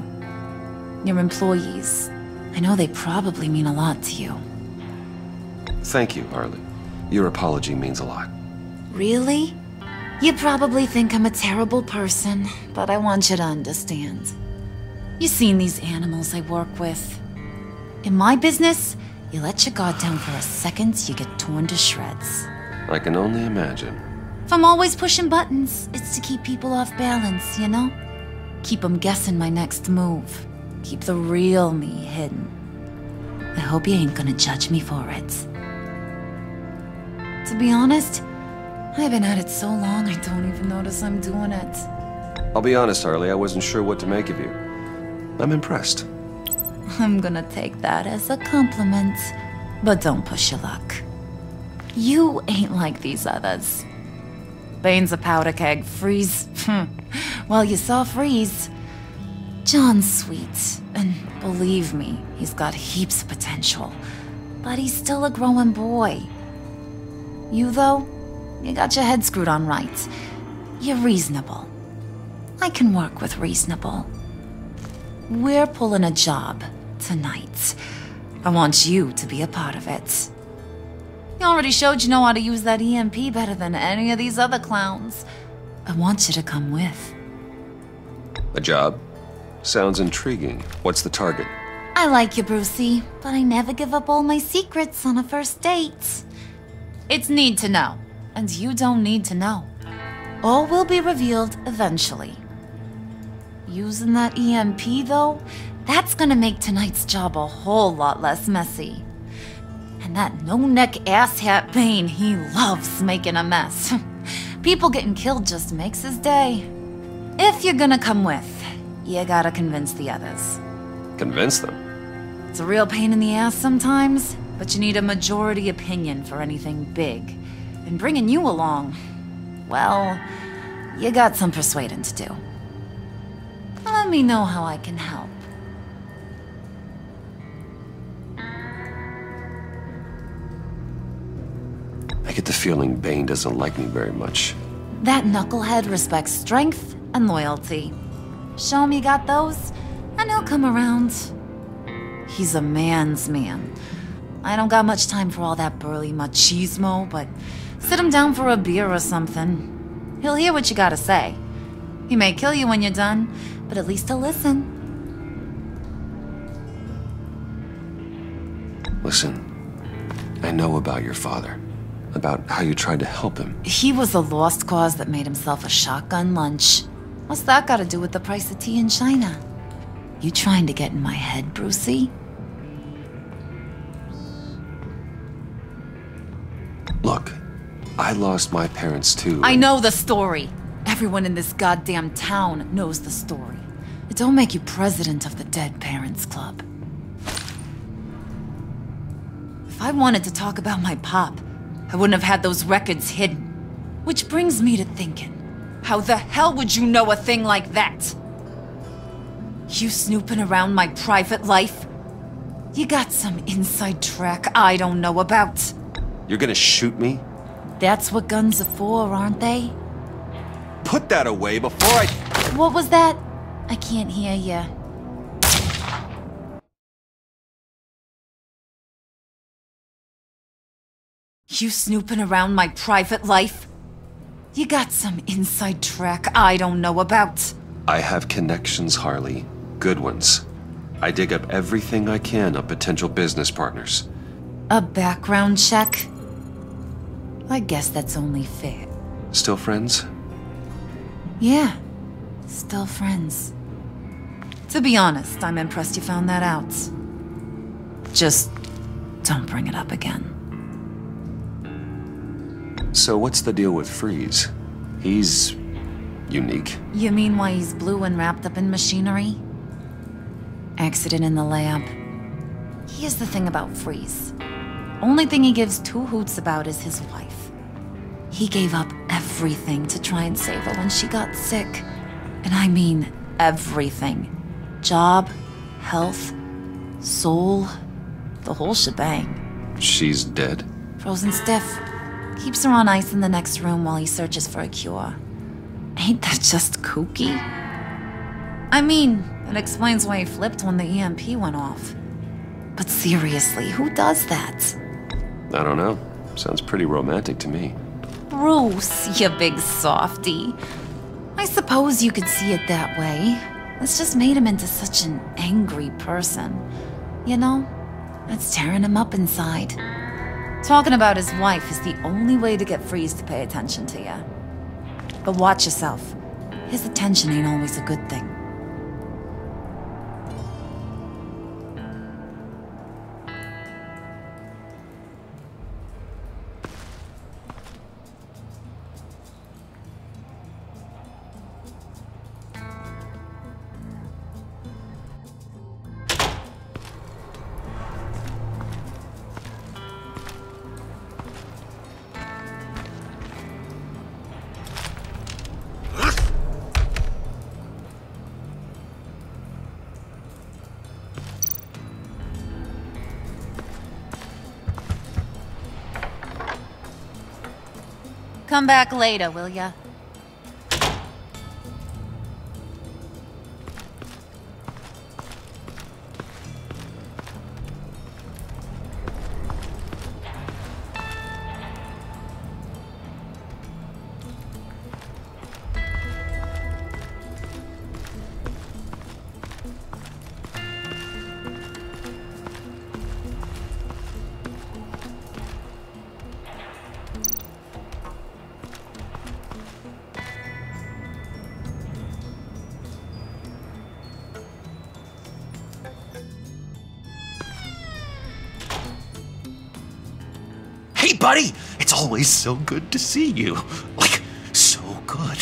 Your employees. I know they probably mean a lot to you. Thank you, Harley. Your apology means a lot. Really? You probably think I'm a terrible person, but I want you to understand. You've seen these animals I work with. In my business, you let your guard down for a second, you get torn to shreds. I can only imagine. If I'm always pushing buttons, it's to keep people off balance, you know? Keep them guessing my next move. Keep the real me hidden. I hope you ain't gonna judge me for it. To be honest, I've been at it so long I don't even notice I'm doing it. I'll be honest, Harley, I wasn't sure what to make of you. I'm impressed. I'm gonna take that as a compliment, but don't push your luck. You ain't like these others. Bane's a powder keg, Freeze. Well, you saw Freeze. John's sweet, and believe me, he's got heaps of potential. But he's still a growing boy. You, though, you got your head screwed on right. You're reasonable. I can work with reasonable. We're pulling a job tonight. I want you to be a part of it. You already showed you know how to use that EMP better than any of these other clowns. I want you to come with. A job? Sounds intriguing. What's the target? I like you, Brucey, but I never give up all my secrets on a first date. It's need to know, and you don't need to know. All will be revealed eventually. Using that EMP, though, that's gonna make tonight's job a whole lot less messy. And that no-neck asshat Bane, he loves making a mess. People getting killed just makes his day. If you're gonna come with, you gotta convince the others. Convince them? It's a real pain in the ass sometimes, but you need a majority opinion for anything big. And bringing you along, well, you got some persuading to do. Let me know how I can help. I get the feeling Bane doesn't like me very much. That knucklehead respects strength and loyalty. Show him you got those, and he'll come around. He's a man's man. I don't got much time for all that burly machismo, but sit him down for a beer or something. He'll hear what you gotta say. He may kill you when you're done, but at least he'll listen. Listen, I know about your father. About how you tried to help him. He was a lost cause that made himself a shotgun lunch. What's that got to do with the price of tea in China? You trying to get in my head, Brucey? Look, I lost my parents too. I know the story. Everyone in this goddamn town knows the story. It don't make you president of the Dead Parents Club. If I wanted to talk about my pop, I wouldn't have had those records hidden. Which brings me to thinking, how the hell would you know a thing like that? You snooping around my private life? You got some inside track I don't know about. You're gonna shoot me? That's what guns are for, aren't they? put that away before I... What was that? I can't hear ya. You snooping around my private life? You got some inside track I don't know about. I have connections, Harley. Good ones. I dig up everything I can of potential business partners. A background check? I guess that's only fair. Still friends? Yeah, still friends. To be honest, I'm impressed you found that out. Just don't bring it up again. So what's the deal with Freeze? He's... unique. You mean why he's blue and wrapped up in machinery? Accident in the lab. Here's the thing about Freeze. Only thing he gives two hoots about is his wife. He gave up everything to try and save her when she got sick. And I mean everything. Job, health, soul, the whole shebang. She's dead? Frozen stiff. Keeps her on ice in the next room while he searches for a cure. Ain't that just kooky? I mean, it explains why he flipped when the EMP went off. But seriously, who does that? I don't know. Sounds pretty romantic to me. Bruce, you big softy. I suppose you could see it that way. It's just made him into such an angry person. You know? It's tearing him up inside. Talking about his wife is the only way to get Freeze to pay attention to you. But watch yourself. His attention ain't always a good thing. Come back later, will ya? Hey, buddy! It's always so good to see you. Like, so good.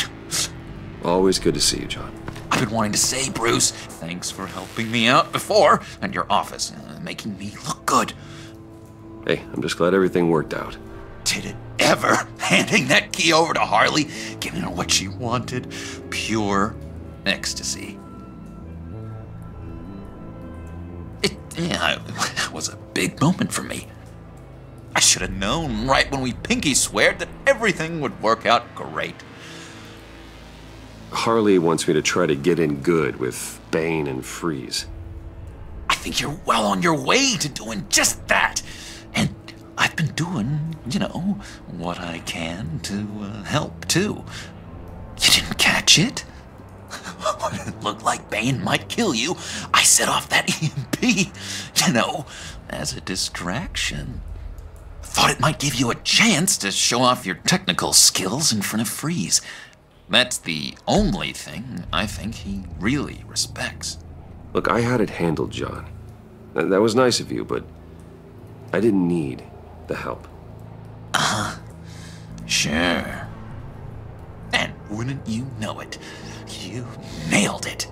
Always good to see you, John. I've been wanting to say, Bruce, thanks for helping me out before at your office, making me look good. Hey, I'm just glad everything worked out. Did it ever? Handing that key over to Harley, giving her what she wanted. Pure ecstasy. It was a big moment for me. I should have known right when we pinky sweared that everything would work out great. Harley wants me to try to get in good with Bane and Freeze. I think you're well on your way to doing just that. And I've been doing, what I can to help, too. You didn't catch it? When it looked like Bane might kill you, I set off that EMP, as a distraction. Thought it might give you a chance to show off your technical skills in front of Freeze. That's the only thing I think he really respects. Look, I had it handled, John. That was nice of you, but I didn't need the help. Sure. And wouldn't you know it, you nailed it.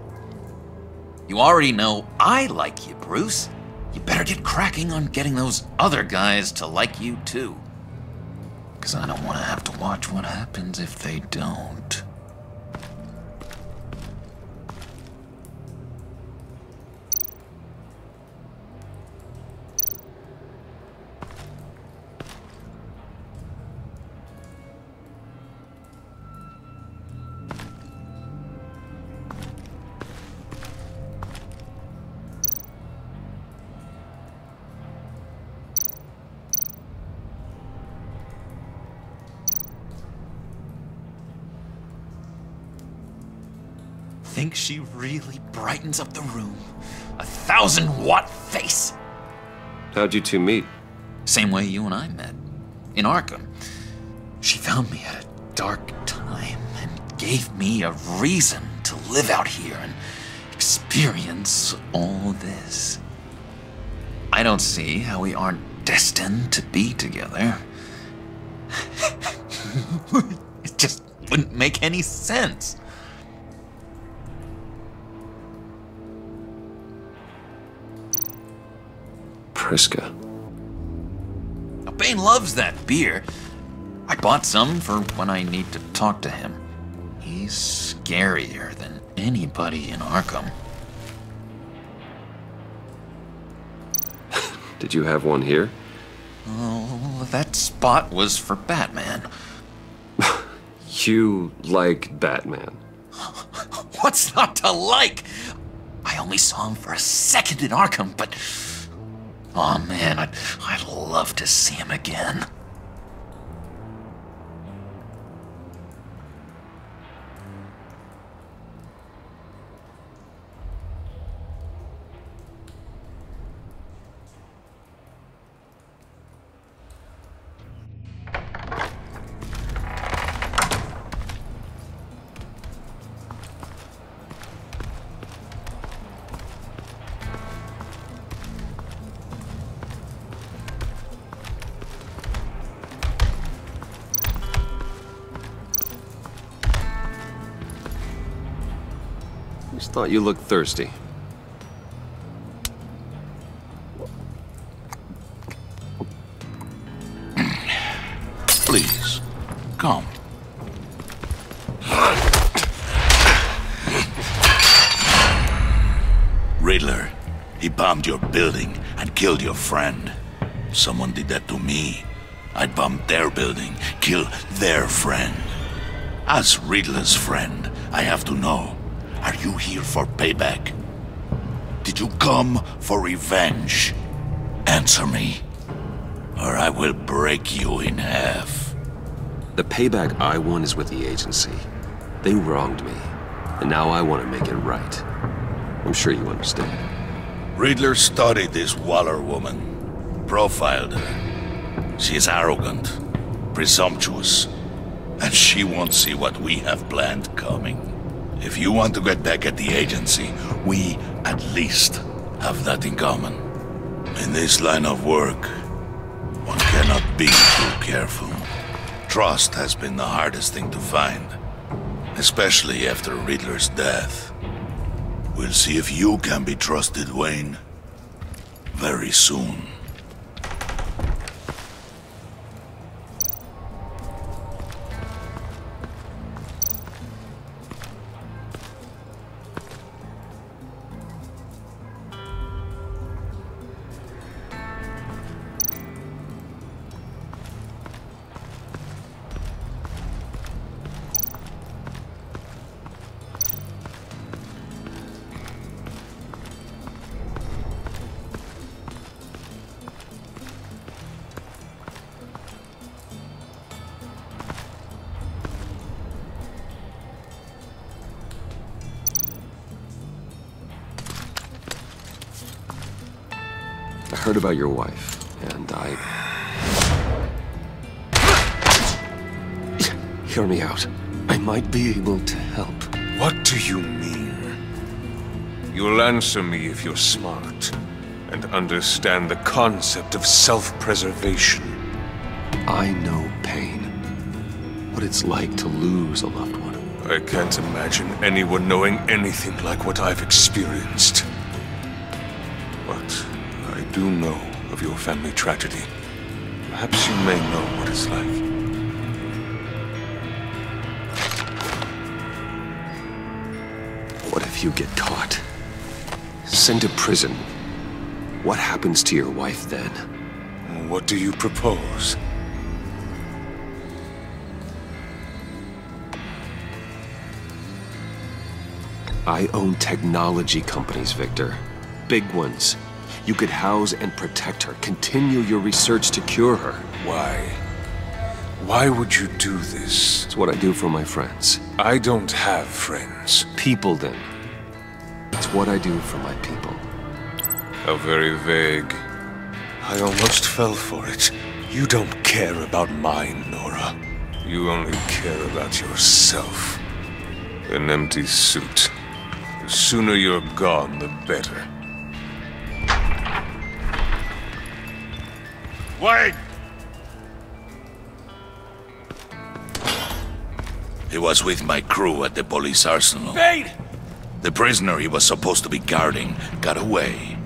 You already know I like you, Bruce. You better get cracking on getting those other guys to like you, too. 'Cause I don't want to have to watch what happens if they don't. think she really brightens up the room? 1,000-watt face! How'd you two meet? Same way you and I met. In Arkham. She found me at a dark time and gave me a reason to live out here and experience all this. I don't see how we aren't destined to be together. It just wouldn't make any sense. Priska. Now, Bane loves that beer. I bought some for when I need to talk to him. He's scarier than anybody in Arkham. Did you have one here? Oh, that spot was for Batman. You like Batman? What's not to like? I only saw him for a second in Arkham, but... oh man, I'd love to see him again. Just thought you looked thirsty. Please, come. Riddler, he bombed your building and killed your friend. Someone did that to me. I'd bomb their building, kill their friend. As Riddler's friend, I have to know, are you here for payback? Did you come for revenge? Answer me, or I will break you in half. The payback I want is with the agency. They wronged me, and now I want to make it right. I'm sure you understand. Riddler studied this Waller woman, profiled her. She is arrogant, presumptuous, and she won't see what we have planned coming. If you want to get back at the agency, we at least have that in common. In this line of work, one cannot be too careful. Trust has been the hardest thing to find, especially after Riddler's death. We'll see if you can be trusted, Wayne, very soon. I heard about your wife, and Hear me out. I might be able to help. What do you mean? You'll answer me if you're smart and understand the concept of self-preservation. I know pain. What it's like to lose a loved one. I can't imagine anyone knowing anything like what I've experienced. But I do know of your family tragedy. Perhaps you may know what it's like. What if you get caught? Sent to prison. What happens to your wife then? What do you propose? I own technology companies, Victor. Big ones. You could house and protect her. Continue your research to cure her. Why? Why would you do this? It's what I do for my friends. I don't have friends. People, then. It's what I do for my people. How very vague. I almost fell for it. You don't care about mine, Nora. You only care about yourself. An empty suit. The sooner you're gone, the better. Wait! He was with my crew at the police arsenal. Bane! The prisoner he was supposed to be guarding got away.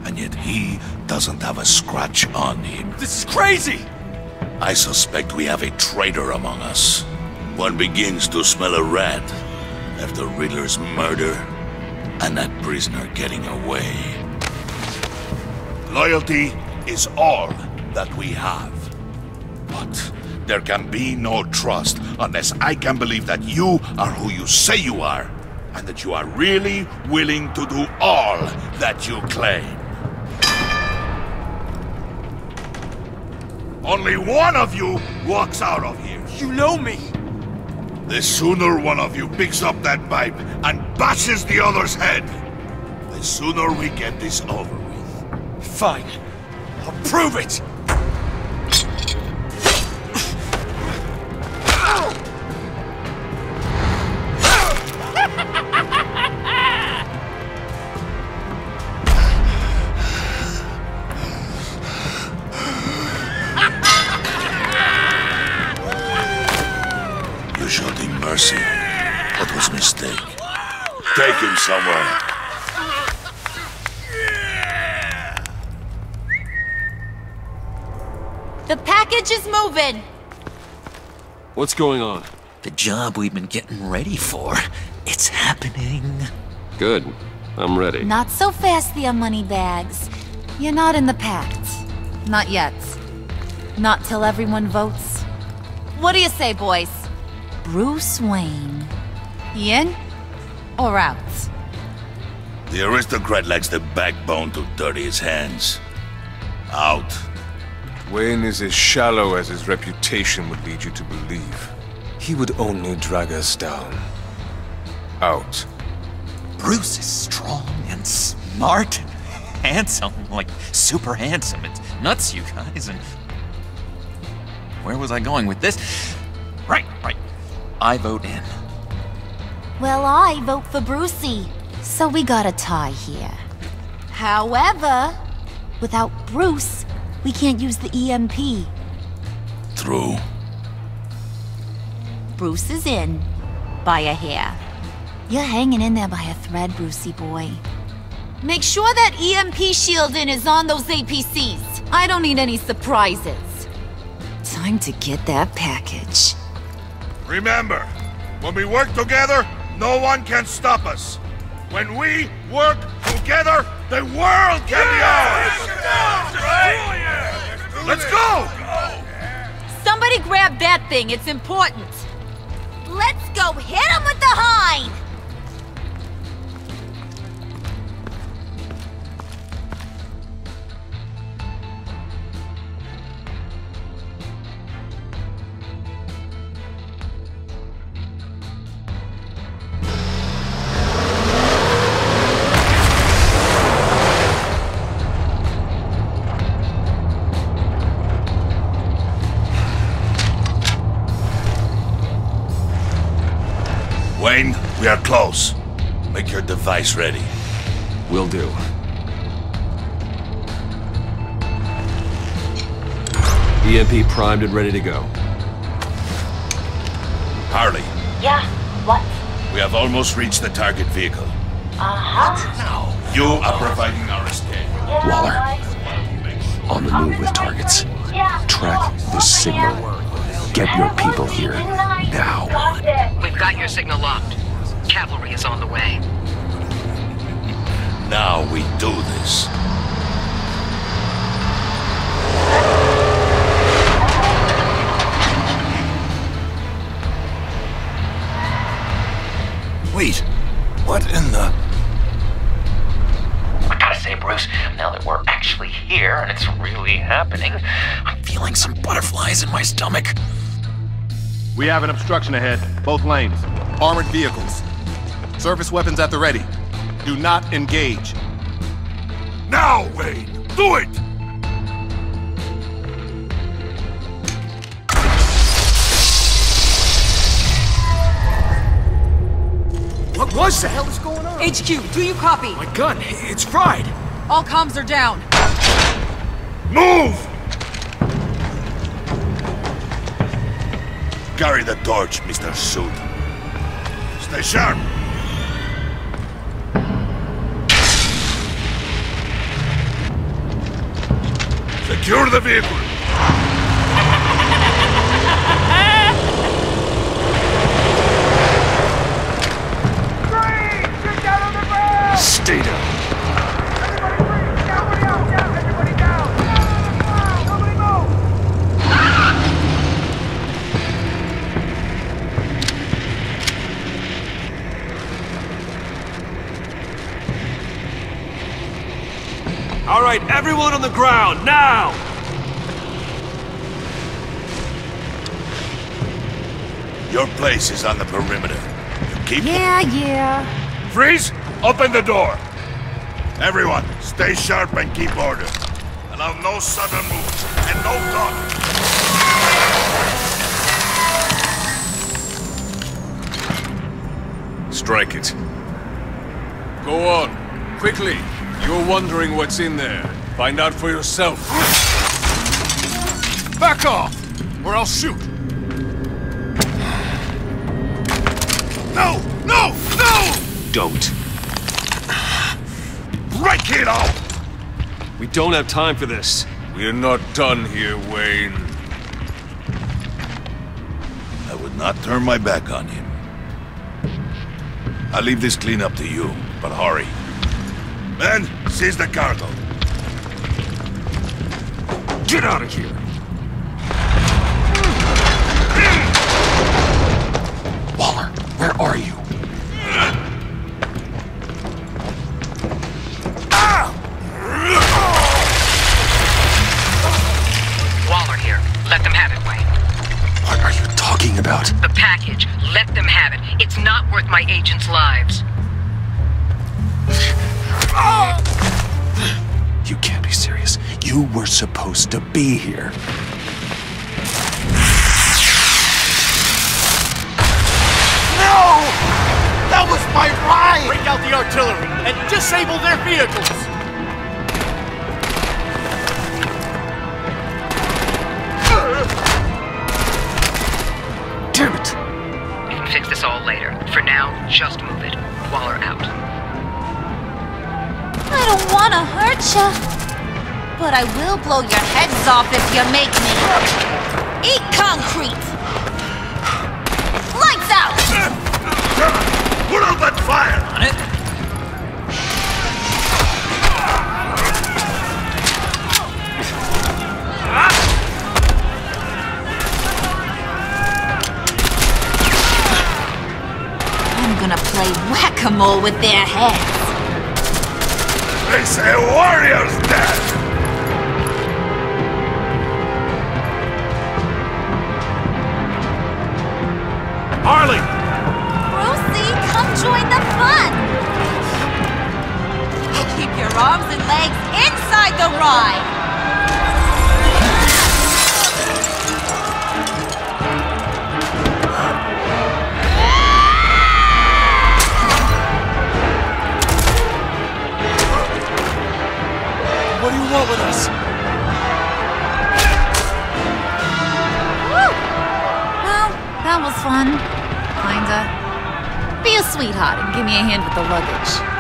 And yet he doesn't have a scratch on him. This is crazy! I suspect we have a traitor among us. One begins to smell a rat after Riddler's murder and that prisoner getting away. Loyalty is all that we have. But there can be no trust unless I can believe that you are who you say you are, and that you are really willing to do all that you claim. Only one of you walks out of here. You know me! The sooner one of you picks up that pipe and bashes the other's head, the sooner we get this over with. Fine. I'll prove it! You showed him mercy. That was a mistake. Take him somewhere. The package is moving! What's going on? The job we've been getting ready for. It's happening. Good. I'm ready. Not so fast, the money bags. You're not in the pact. Not yet. Not till everyone votes. What do you say, boys? Bruce Wayne. In or out? The aristocrat lacks the backbone to dirty his hands. Out. Wayne is as shallow as his reputation would lead you to believe. He would only drag us down. Out. Bruce is strong and smart and handsome, like super handsome. It's nuts, you guys, and... Where was I going with this? Right. I vote in. Well, I vote for Brucey. So we got a tie here. However, without Bruce, we can't use the EMP. True. Bruce is in. By a hair. You're hanging in there by a thread, Brucey boy. Make sure that EMP shielding is on those APCs. I don't need any surprises. Time to get that package. Remember, when we work together, no one can stop us. When we work together, the world can be ours! Let's go! Somebody grab that thing, it's important. Let's go hit him with the hind! Wayne, we are close. Make your device ready. Will do. EMP primed and ready to go. Harley. Yeah, what? We have almost reached the target vehicle. Uh-huh. You are providing our escape. Waller. On the move with targets. Track this signal. Get your people here. Now. We've got your signal locked. Cavalry is on the way. Now we do this. Wait, what in the... I gotta say, Bruce, now that we're actually here and it's really happening, I'm feeling some butterflies in my stomach. We have an obstruction ahead, both lanes. Armored vehicles. Surface weapons at the ready. Do not engage. Now, Wayne! Do it! What was that? What the hell is going on? HQ, do you copy? My gun, it's fried. All comms are down. Move! Carry the torch, Mr. Suit. Stay sharp. Secure the vehicle. Stay down. All right, everyone on the ground, now! Your place is on the perimeter. You keep... Yeah. Freeze! Open the door! Everyone, stay sharp and keep order. Allow no sudden moves, and no talking. Strike it. Go on. Quickly. You're wondering what's in there. Find out for yourself. Back off, or I'll shoot. No! No! No! Don't. Break it out! We don't have time for this. We're not done here, Wayne. I would not turn my back on him. I'll leave this clean up to you, but hurry. Men, seize the cargo. Get out of here! Waller, where are you? Waller here. Let them have it, Wayne. What are you talking about? The package. Let them have it. It's not worth my agents' lives. You can't be serious. You were supposed to be here. No! That was my ride! Break out the artillery and disable their vehicles! Damn it! We can fix this all later. For now, just move it. Waller out. I don't want to hurt ya, but I will blow your heads off if you make me. Eat concrete! Lights out! Put out that fire! On it. I'm gonna play whack-a-mole with their heads. They say warrior's dead! Harley! Brucey, come join the fun! Keep your arms and legs inside the ride! What do you want with us? Woo! Well, that was fun. Kinda. Be a sweetheart and give me a hand with the luggage.